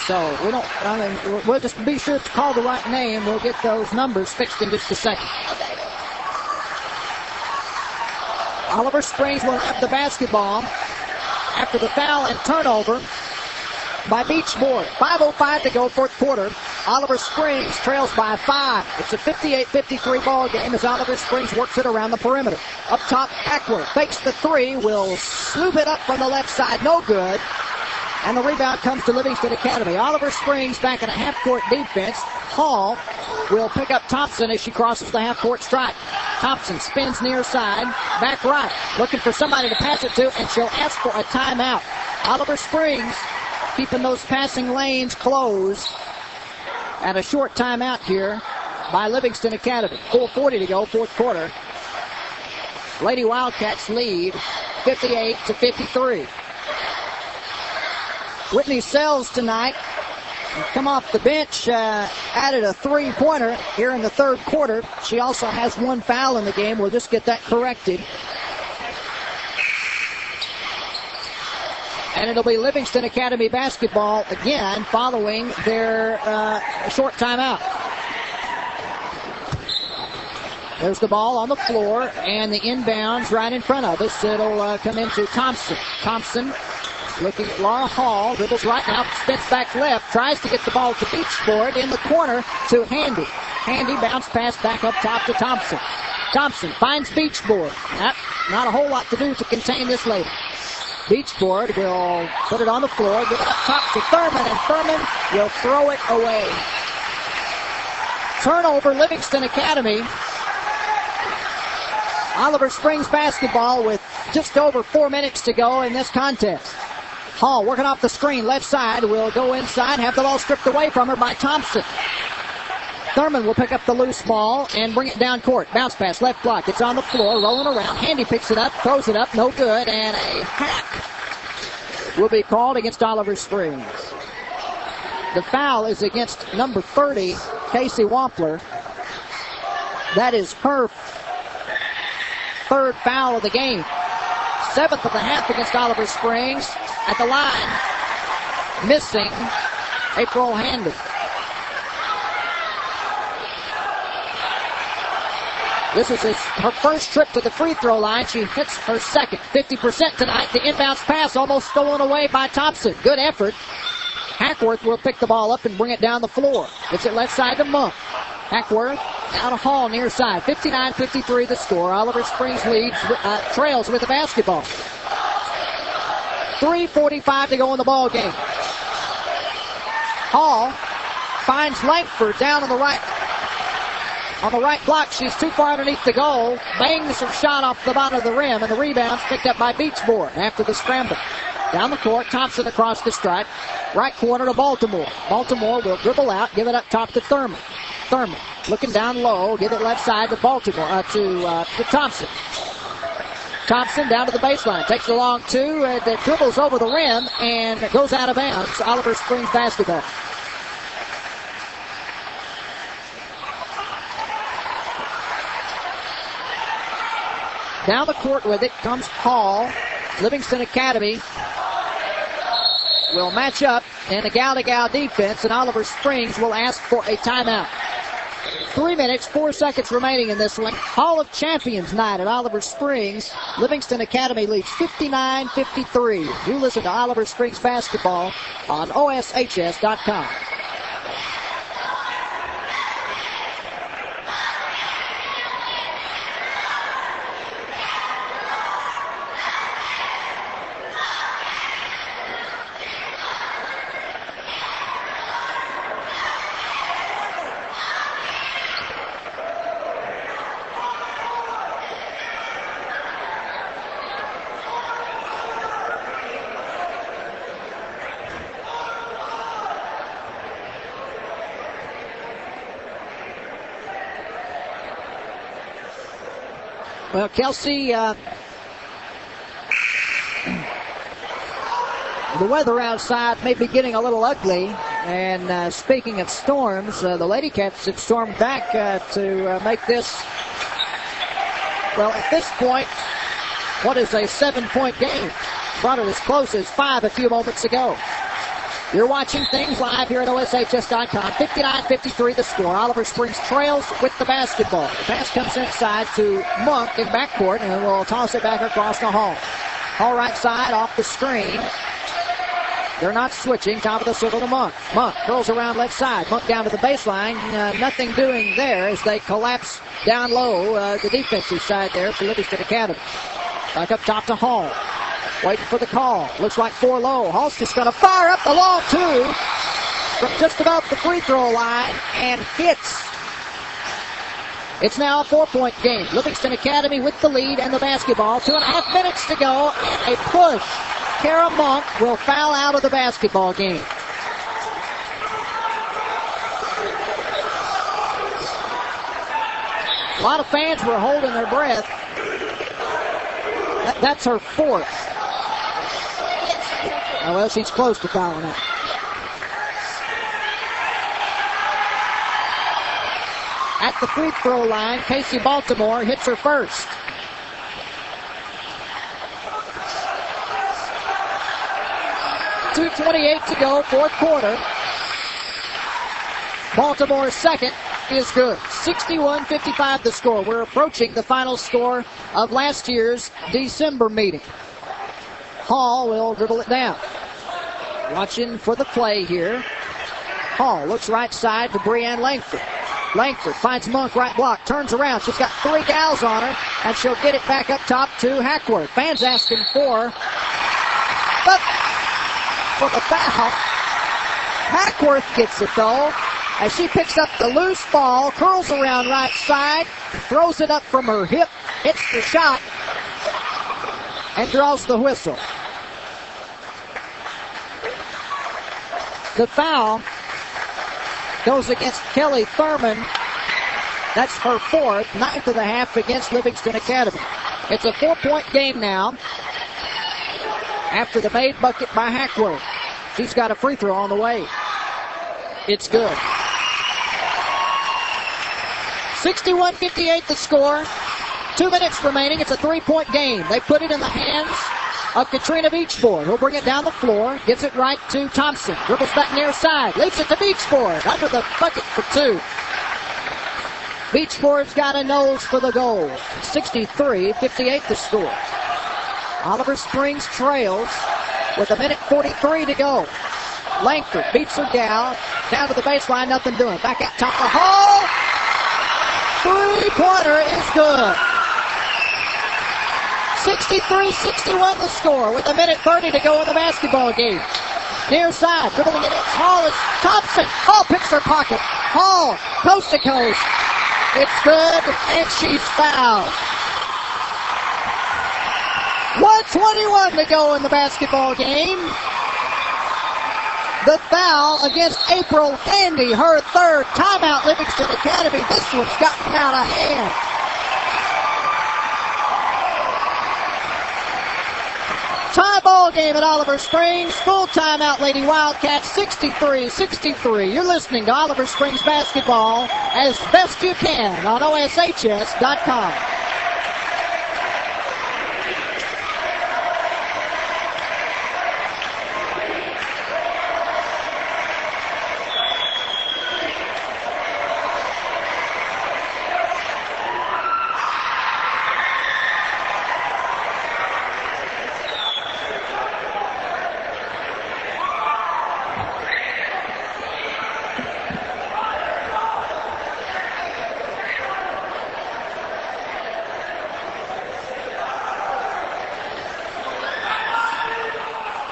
So we don't. We'll just be sure to call the right name. We'll get those numbers fixed in just a second. Okay. Oliver Springs will have the basketball after the foul and turnover by Beach Board. 5:05 to go, fourth quarter. Oliver Springs trails by 5. It's a 58-53 ball game as Oliver Springs works it around the perimeter. Up top, Hackworth fakes the 3, will swoop it up from the left side, no good. And the rebound comes to Livingston Academy. Oliver Springs back in a half-court defense. Hall will pick up Thompson as she crosses the half-court stripe. Thompson spins near side, back right, looking for somebody to pass it to, and she'll ask for a timeout. Oliver Springs keeping those passing lanes closed. And a short timeout here by Livingston Academy. 4:40 to go, fourth quarter. Lady Wildcats lead 58-53. Whitney Sells tonight, come off the bench, added a three-pointer here in the third quarter. She also has one foul in the game. We'll just get that corrected. And it'll be Livingston Academy basketball again following their short timeout. There's the ball on the floor and the inbounds right in front of us. It'll come into Thompson. Thompson looking at Laura Hall. Dribbles right now, spins back left. Tries to get the ball to Beachboard in the corner to Handy. Handy bounce pass back up top to Thompson. Thompson finds Beachboard. Not a whole lot to do to contain this lady. Beachboard will put it on the floor, get it up top to Thurman, and Thurman will throw it away. Turnover, Livingston Academy. Oliver Springs basketball with just over 4 minutes to go in this contest. Hall working off the screen, left side, will go inside, have the ball stripped away from her by Thompson. Thurman will pick up the loose ball and bring it down court. Bounce pass, left block. It's on the floor, rolling around. Handy picks it up, throws it up, no good, and a hack will be called against Oliver Springs. The foul is against number 30, Casey Wampler. That is her third foul of the game. 7th of the half against Oliver Springs. At the line, missing April Handy. This is her first trip to the free throw line. She hits her second. 50% tonight. The inbounds pass almost stolen away by Thompson. Good effort. Hackworth will pick the ball up and bring it down the floor. It's at left side to Monk. Hackworth out of Hall near side. 59-53 the score. Oliver Springs trails with the basketball. 3:45 to go in the ball game. Hall finds Langford down on the right. On the right block, she's too far underneath the goal. Bangs her shot off the bottom of the rim, and the rebound's picked up by Beachboard after the scramble. Down the court, Thompson across the stripe. Right corner to Baltimore. Baltimore will dribble out, give it up top to Thurman. Thurman looking down low, give it left side to Baltimore, to Thompson. Thompson down to the baseline, takes a long two, that dribbles over the rim and goes out of bounds. Oliver Springs basketball. Down the court with it comes Hall. Livingston Academy will match up in a gal-to-gal defense, and Oliver Springs will ask for a timeout. 3 minutes, 4 seconds remaining in this one. Hall of Champions night at Oliver Springs. Livingston Academy leads 59-53. You listen to Oliver Springs basketball on OSHS.com. Well, Kelsey, the weather outside may be getting a little ugly. And speaking of storms, the Lady Cats have stormed back to make this, well, at this point, what is a 7-point game? Brought it as close as 5 a few moments ago. You're watching things live here at OSHS.com. 59-53 the score. Oliver Springs trails with the basketball. The pass comes inside to Monk in backcourt, and will toss it back across the Hall. Hall right side off the screen. They're not switching. Top of the circle to Monk. Monk curls around left side. Monk down to the baseline. Nothing doing there as they collapse down low. The defensive side there for Livingston Academy. Back up top to Hall. Waiting for the call. Looks like 4 low. Hall's just going to fire up the long 2 from just about the free throw line and hits. It's now a 4-point game. Livingston Academy with the lead and the basketball. 2.5 minutes to go. A push. Kara Monk will foul out of the basketball game. A lot of fans were holding their breath. That's her 4th. Oh, well, she's close to fouling out. At the free throw line, Casey Baltimore hits her first. .228 to go, 4th quarter. Baltimore's second is good. 61-55 the score. We're approaching the final score of last year's December meeting. Hall will dribble it down. Watching for the play here. Hall looks right side to Breanne Langford. Langford finds Monk right block, turns around. She's got 3 gals on her, and she'll get it back up top to Hackworth. Fans asking for the foul. Hackworth gets it though, as she picks up the loose ball, curls around right side, throws it up from her hip, hits the shot, and draws the whistle. The foul goes against Kelly Thurman. That's her 4th, 9th of the half against Livingston Academy. It's a 4-point game now after the made bucket by Hackworth. She's got a free throw on the way. It's good. 61-58 the score. 2 minutes remaining. It's a 3-point game. They put it in the hands of Katrina Beachboard. Who'll bring it down the floor. Gives it right to Thompson. Dribbles back near side. Leaves it to Beachboard. Under the bucket for 2. Beachboard's got a nose for the goal. 63-58 the score. Oliver Springs trails with 1:43 to go. Langford beats her gal. Down to the baseline. Nothing doing. Back out top of the Hall. 3-pointer is good. 63-61 the score with 1:30 to go in the basketball game. Near side, dribbling it in. Hall is Thompson. Hall picks her pocket. Hall, coast to coast. It's good, and she's fouled. 1:21 to go in the basketball game. The foul against April Handy, her 3rd. Timeout, Livingston Academy. This one's gotten out of hand. Tie ball game at Oliver Springs. Full timeout, Lady Wildcats. 63-63. You're listening to Oliver Springs basketball as best you can on OSHS.com.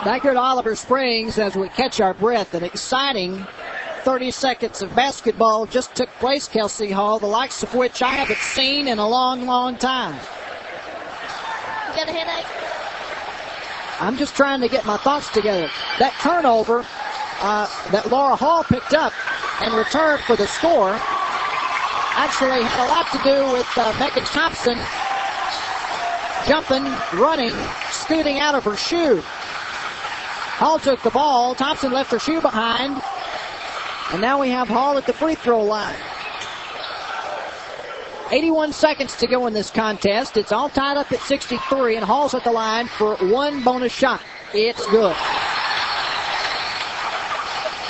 Back here at Oliver Springs as we catch our breath, an exciting 30 seconds of basketball just took place, Kelsey Hall, the likes of which I haven't seen in a long, long time. You got a headache? I'm just trying to get my thoughts together. That turnover that Laura Hall picked up and returned for the score actually had a lot to do with Megan Thompson jumping, running, scooting out of her shoe. Hall took the ball. Thompson left her shoe behind. And now we have Hall at the free throw line. 81 seconds to go in this contest. It's all tied up at 63, and Hall's at the line for one bonus shot. It's good.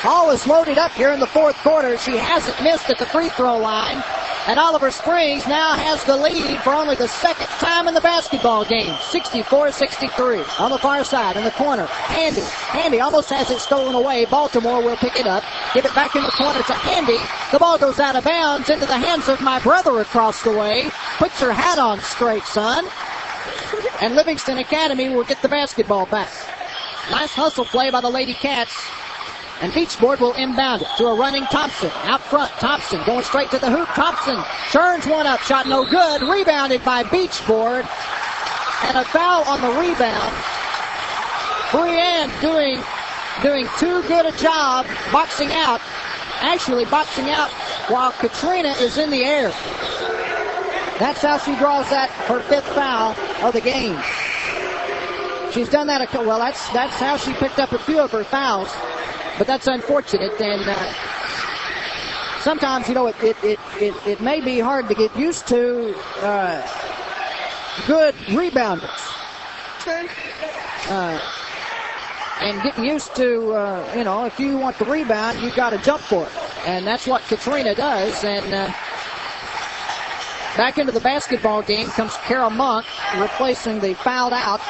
Hall is loaded up here in the fourth quarter. She hasn't missed at the free throw line. And Oliver Springs now has the lead for only the second time in the basketball game. 64-63 on the far side in the corner. Handy almost has it stolen away. Baltimore will pick it up. Give it back in the corner to Handy. The ball goes out of bounds into the hands of my brother across the way. Puts her hat on straight, son. And Livingston Academy will get the basketball back. Nice hustle play by the Lady Cats. And Beachboard will inbound it to a running Thompson. Out front, Thompson going straight to the hoop. Thompson turns one up, shot no good. Rebounded by Beachboard. And a foul on the rebound. Brienne doing too good a job boxing out. Actually boxing out while Katrina is in the air. That's how she draws that, her fifth foul of the game. She's done that, well, that's how she picked up a few of her fouls. But that's unfortunate, and sometimes, it may be hard to get used to good rebounders. True. And getting used to, if you want the rebound, you've got to jump for it. And that's what Katrina does. And back into the basketball game comes Kara Monk, replacing the fouled out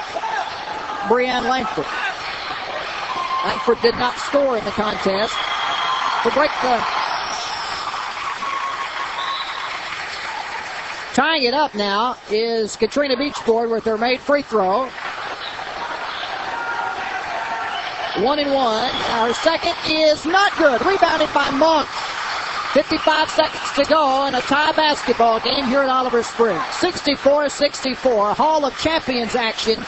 Brianne Langford. Langford did not score in the contest. To break tying it up now is Katrina Beachboard with her made free throw. 1 and 1. Our second is not good. Rebounded by Monk. 55 seconds to go in a tie basketball game here at Oliver Springs. 64-64. Hall of Champions action.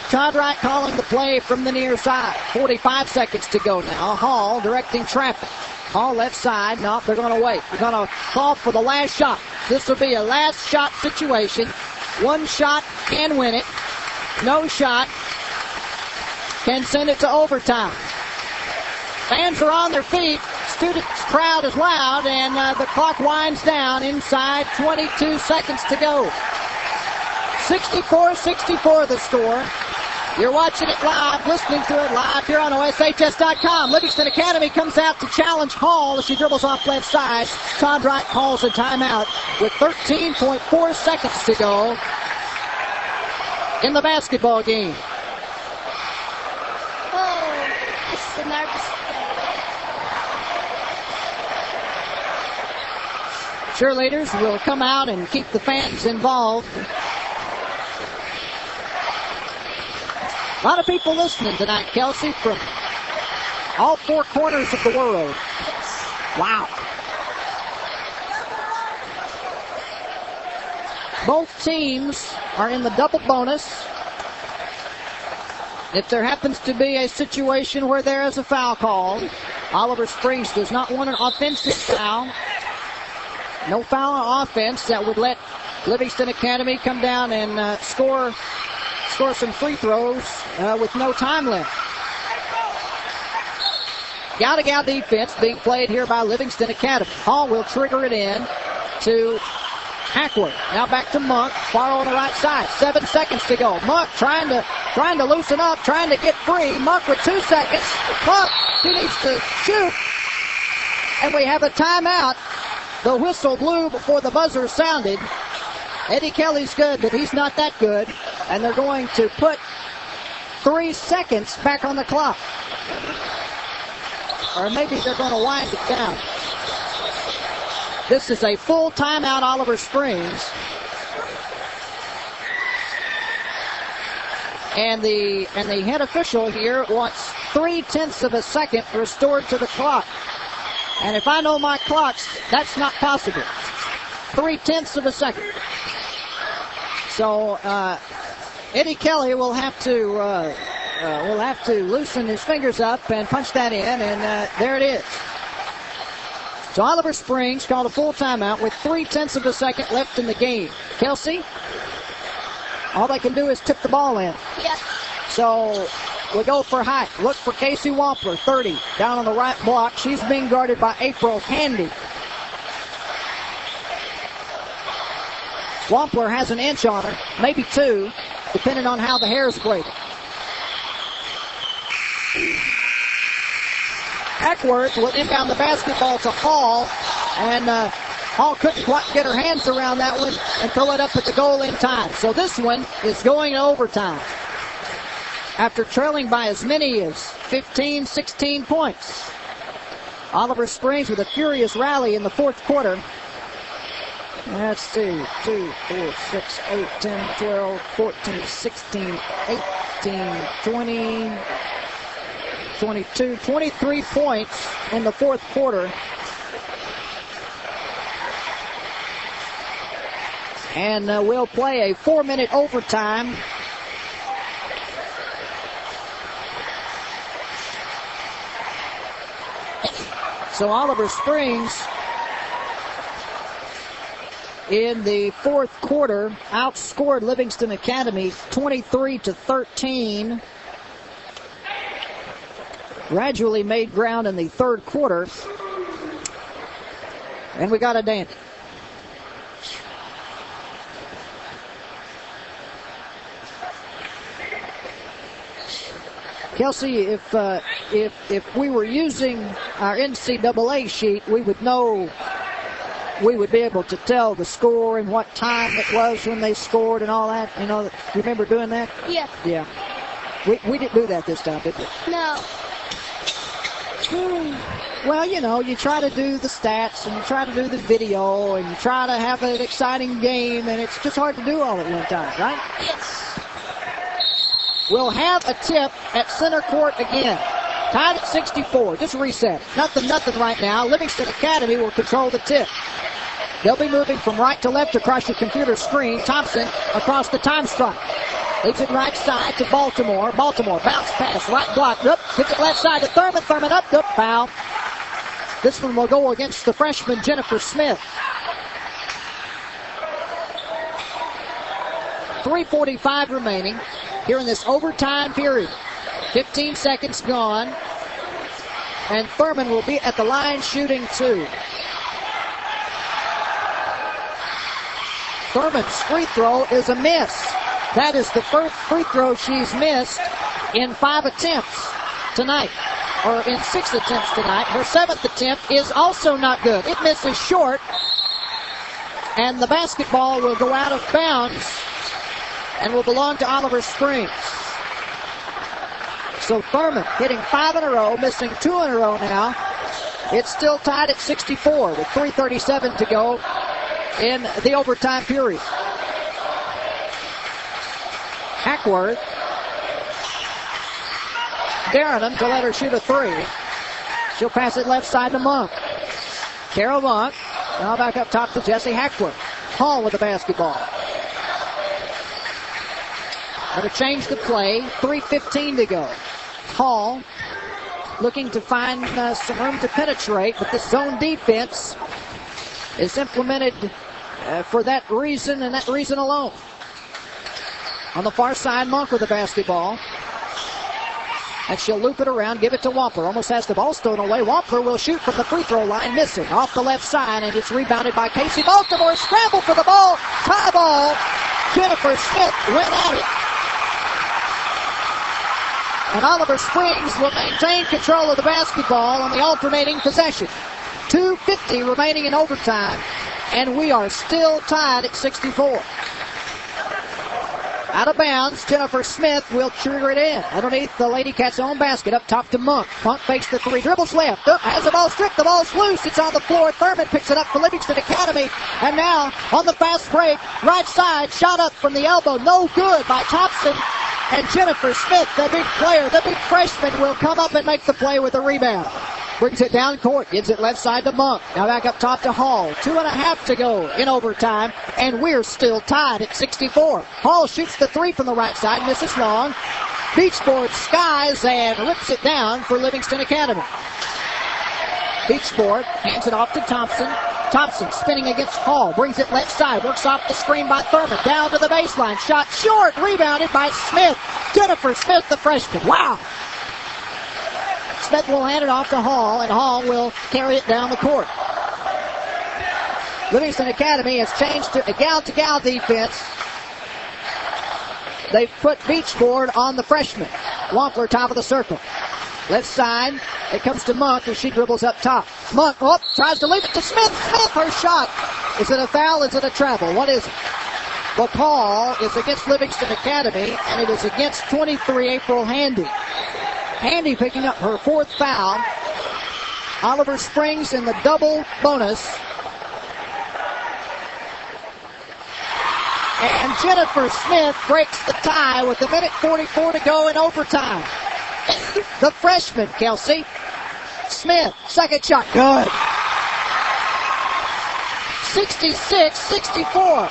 Conrad calling the play from the near side. 45 seconds to go now. Hall directing traffic. Hall left side. No, they're going to wait. They're going to call for the last shot. This will be a last shot situation. One shot can win it. No shot can send it to overtime. Fans are on their feet. Student crowd is loud, and the clock winds down inside 22 seconds to go. 64-64 the score. You're watching it live, listening to it live here on OSHS.com. Livingston Academy comes out to challenge Hall as she dribbles off left side. Condrite calls a timeout with 13.4 seconds to go in the basketball game. Oh, this is a nervous Cheerleaders will come out and keep the fans involved. A lot of people listening tonight, Kelsey, from all four corners of the world. Wow. Both teams are in the double bonus. If there happens to be a situation where there is a foul called, Oliver Springs does not want an offensive foul. No foul on offense that would let Livingston Academy come down and score some free throws with no time left. Gal-to-gal defense being played here by Livingston Academy. Hall will trigger it in to Hackworth. Now back to Monk, far on the right side. 7 seconds to go. Monk trying to loosen up, trying to get free. Monk with 2 seconds. Monk, he needs to shoot. And we have a timeout. The whistle blew before the buzzer sounded. Eddie Kelly's good, but he's not that good. And they're going to put 3 seconds back on the clock. Or maybe they're going to wind it down. This is a full timeout, Oliver Springs. And the head official here wants 0.3 of a second restored to the clock. And if I know my clocks, that's not possible. 0.3 of a second. So Eddie Kelly will have to loosen his fingers up and punch that in, and there it is. So Oliver Springs called a full timeout with 0.3 of a second left in the game. Kelsey? All they can do is tip the ball in. Yeah. So we go for height. Look for Casey Wampler, 30, down on the right block. She's being guarded by April Handy. Wampler has an inch on her, maybe 2, depending on how the hair's braided. Hackworth will inbound the basketball to Hall, and Hall couldn't quite get her hands around that one and throw it up at the goal in time. So this one is going to overtime after trailing by as many as 15, 16 points. Oliver Springs with a furious rally in the fourth quarter. Let's see, 2, 4, 6, 8, 10, 12, 14, 16, 18, 20, 22, 23 points in the fourth quarter. And we'll play a 4-minute overtime. So Oliver Springs in the fourth quarter outscored Livingston Academy 23-13. Gradually made ground in the third quarter. And we got a dandy. Kelsey, if we were using our NCAA sheet, we would know, we would be able to tell the score and what time it was when they scored and all that. You know, you remember doing that? Yeah. Yeah. We didn't do that this time, did we? No. Well, you know, you try to do the stats and you try to do the video and you try to have an exciting game, and it's just hard to do all at one time, right? Yes. We'll have a tip at center court again. Tied at 64. Just reset. Nothing right now. Livingston Academy will control the tip. They'll be moving from right to left across your computer screen. Thompson across the time stripe. Leads it right side to Baltimore. Baltimore bounce pass. Right block. Up. Gets it left side to Thurman. Thurman up. Up. Foul. This one will go against the freshman Jennifer Smith. 3:45 remaining here in this overtime period. 15 seconds gone. And Thurman will be at the line shooting 2. Thurman's free throw is a miss. That is the first free throw she's missed in 5 attempts tonight, or in 6 attempts tonight. Her 7th attempt is also not good. It misses short, and the basketball will go out of bounds and will belong to Oliver Springs. So Thurman hitting 5 in a row, missing 2 in a row now. It's still tied at 64 with 3:37 to go in the overtime period. Hackworth daring him to let her shoot a 3. She'll pass it left side to Monk. Carol Monk now back up top to Jesse Hackworth. Hall with the basketball. Going to change the play. 3:15 to go. Hall looking to find some room to penetrate, but this zone defense is implemented for that reason and that reason alone. On the far side, Monk with the basketball. And she'll loop it around, give it to Wampler. Almost has the ball stolen away. Wampler will shoot from the free throw line, missing. Off the left side, and it's rebounded by Casey. Baltimore scramble for the ball. Tie ball. Jennifer Smith went at it. And Oliver Springs will maintain control of the basketball on the alternating possession. 2:50 remaining in overtime, and we are still tied at 64. Out of bounds, Jennifer Smith will trigger it in. Underneath the Lady Cats' own basket, up top to Monk. Monk fakes the 3, dribbles left. Up, has the ball stripped, the ball's loose. It's on the floor. Thurman picks it up for Livingston Academy. And now, on the fast break, right side, shot up from the elbow. No good by Thompson. And Jennifer Smith, the big player, the big freshman, will come up and make the play with a rebound. Brings it down court, gives it left side to Monk. Now back up top to Hall. 2.5 to go in overtime, and we're still tied at 64. Hall shoots the 3 from the right side, misses long. Beachboard skies and rips it down for Livingston Academy. Beachboard hands it off to Thompson. Thompson spinning against Hall. Brings it left side. Works off the screen by Thurman. Down to the baseline. Shot short. Rebounded by Smith. Jennifer Smith, the freshman. Wow. Smith will hand it off to Hall, and Hall will carry it down the court. Livingston Academy has changed to a gal-to-gal defense. They've put Beachboard on the freshman. Wampler, top of the circle. Left side, it comes to Monk as she dribbles up top. Monk, tries to leave it to Smith. Smith, her shot. Is it a foul? Is it a travel? What is it? The call is against Livingston Academy, and it is against 23 April Handy. Handy picking up her 4th foul. Oliver Springs in the double bonus. And Jennifer Smith breaks the tie with 1:44 to go in overtime. The freshman, Kelsey. Smith, second shot, good. 66-64.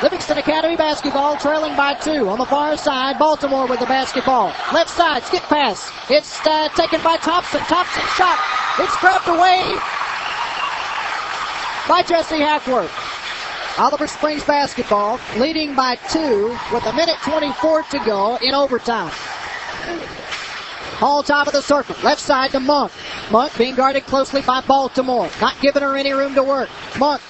Livingston Academy basketball trailing by 2. On the far side, Baltimore with the basketball. Left side, skip pass. It's taken by Thompson. Thompson shot. It's grabbed away by Jesse Hackworth. Oliver Springs basketball leading by 2 with 1:24 to go in overtime. Hall, top of the circle. Left side to Monk. Monk being guarded closely by Baltimore. Not giving her any room to work. Monk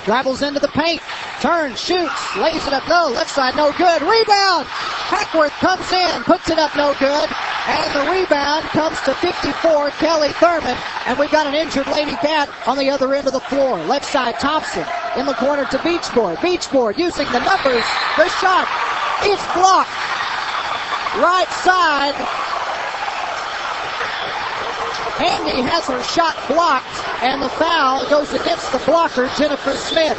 travels into the paint. Turns, shoots, lays it up low. Left side, no good. Rebound. Hackworth comes in, puts it up, no good. And the rebound comes to 54, Kelly Thurman. And we've got an injured Lady Cat on the other end of the floor. Left side, Thompson. In the corner to Beachboard. Beachboard using the numbers. The shot is blocked. Right side. Handy has her shot blocked, and the foul goes against the blocker, Jennifer Smith.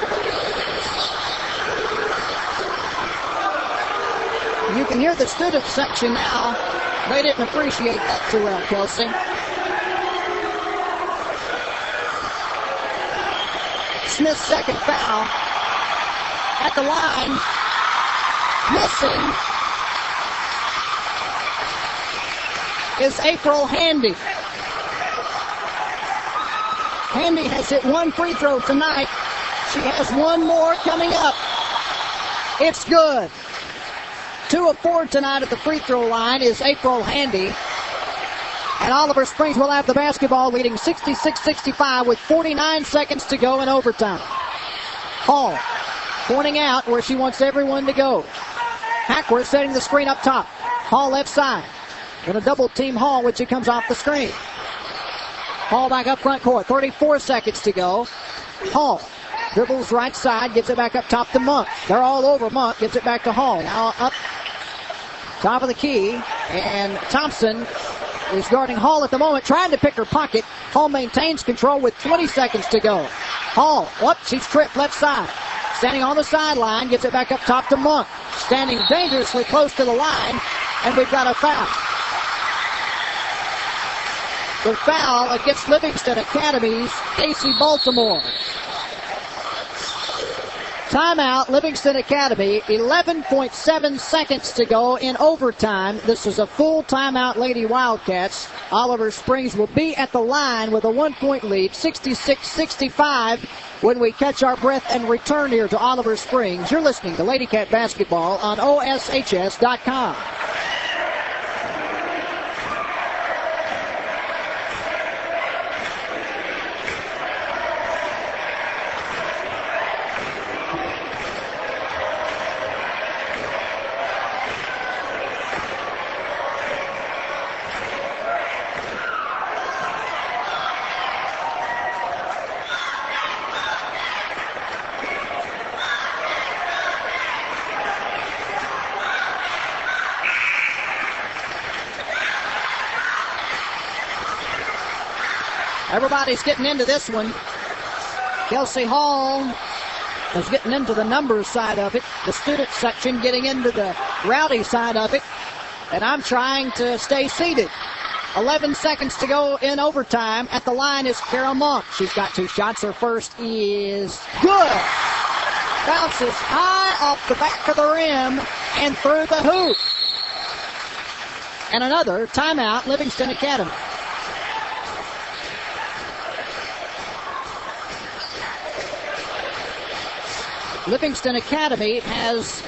You can hear the student section now. They didn't appreciate that too well, Kelsey. Smith's second foul at the line. Missing is April Handy. Handy has hit 1 free throw tonight. She has 1 more coming up. It's good. 2 of 4 tonight at the free throw line is April Handy. And Oliver Springs will have the basketball, leading 66-65 with 49 seconds to go in overtime. Hall pointing out where she wants everyone to go. Hackworth setting the screen up top. Hall left side. Going to double team Hall when she comes off the screen. Hall back up front court. 34 seconds to go. Hall dribbles right side, gets it back up top to Monk. They're all over Monk, gets it back to Hall. Now up top of the key, and Thompson is guarding Hall at the moment, trying to pick her pocket. Hall maintains control with 20 seconds to go. Hall, she's tripped left side. Standing on the sideline, gets it back up top to Monk. Standing dangerously close to the line, and we've got a foul. The foul against Livingston Academy's Casey Baltimore. Timeout, Livingston Academy. 11.7 seconds to go in overtime. This is a full timeout, Lady Wildcats. Oliver Springs will be at the line with a 1-point lead, 66-65, when we catch our breath and return here to Oliver Springs. You're listening to Lady Cat Basketball on OSHS.com. Everybody's getting into this one. Kelsey Hall is getting into the numbers side of it. The student section getting into the rowdy side of it. And I'm trying to stay seated. 11 seconds to go in overtime. At the line is Kara Monk. She's got 2 shots. Her first is good. Bounces high off the back of the rim and through the hoop. And another timeout, Livingston Livingston Academy has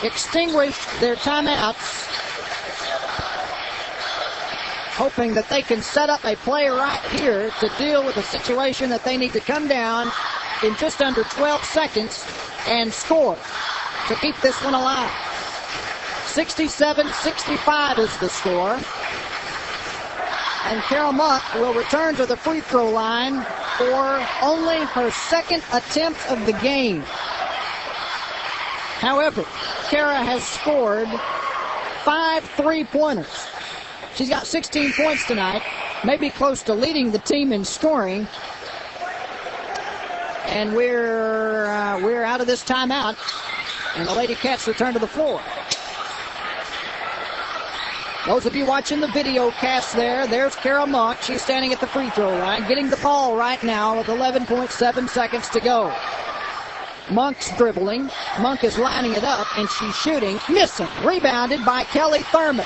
extinguished their timeouts, hoping that they can set up a play right here to deal with a situation that they need to come down in just under 12 seconds and score to keep this one alive. 67-65 is the score. And Carol Monk will return to the free throw line for only her second attempt of the game. However, Kara has scored 5 3-pointers. She's got 16 points tonight, maybe close to leading the team in scoring. And we're out of this timeout, and the Lady Cats return to the floor. Those of you watching the video cast there's Kara Monk. She's standing at the free throw line, getting the ball right now with 11.7 seconds to go. Monk's dribbling. Monk is lining it up, and she's shooting. Missing. Rebounded by Kelly Thurman.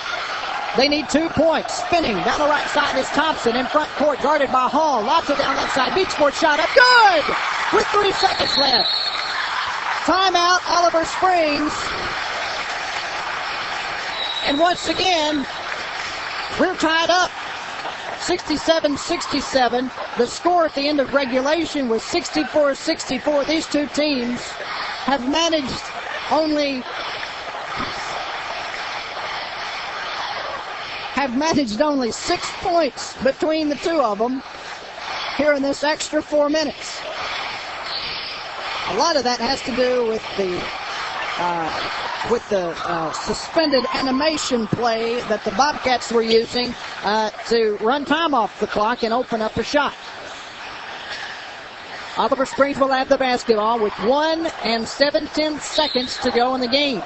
They need 2 points. Spinning down the right side is Thompson in front court, guarded by Hall. Lots of down left side. Beachport shot up. Good! With 3 seconds left. Timeout, Oliver Springs. And once again, we're tied up. 67-67. The score at the end of regulation was 64-64. These two teams have managed only 6 points between the two of them here in this extra 4 minutes. A lot of that has to do with the suspended animation play that the Bobcats were using to run time off the clock and open up a shot. Oliver Springs will have the basketball with 1 and 7/10 seconds to go in the game.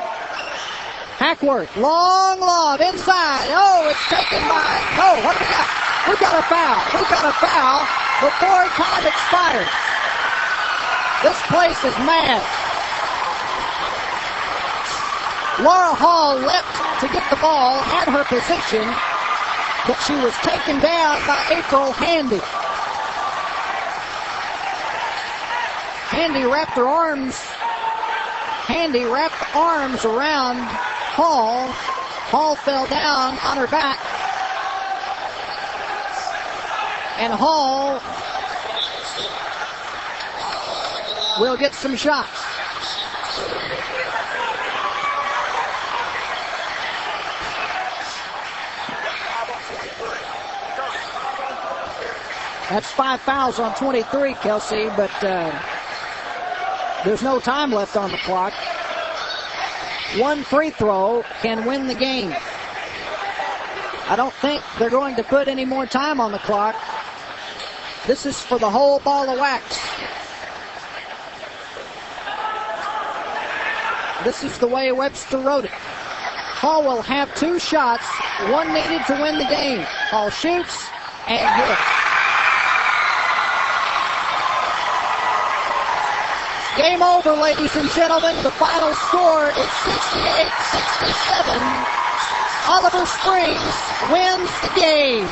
Hackworth, long lob inside. Oh, it's taken by. Oh, what we got? We got a foul. We got a foul before time expired. This place is mad. Laura Hall leapt to get the ball, had her position, but she was taken down by April Handy. Handy wrapped arms around Hall. Hall fell down on her back. And Hall will get some shots. That's 5 fouls on 23, Kelsey, but there's no time left on the clock. 1 free throw can win the game. I don't think they're going to put any more time on the clock. This is for the whole ball of wax. This is the way Webster wrote it. Hall will have 2 shots, 1 needed to win the game. Hall shoots and hits. Game over, ladies and gentlemen. The final score is 68-67. Oliver Springs wins the game.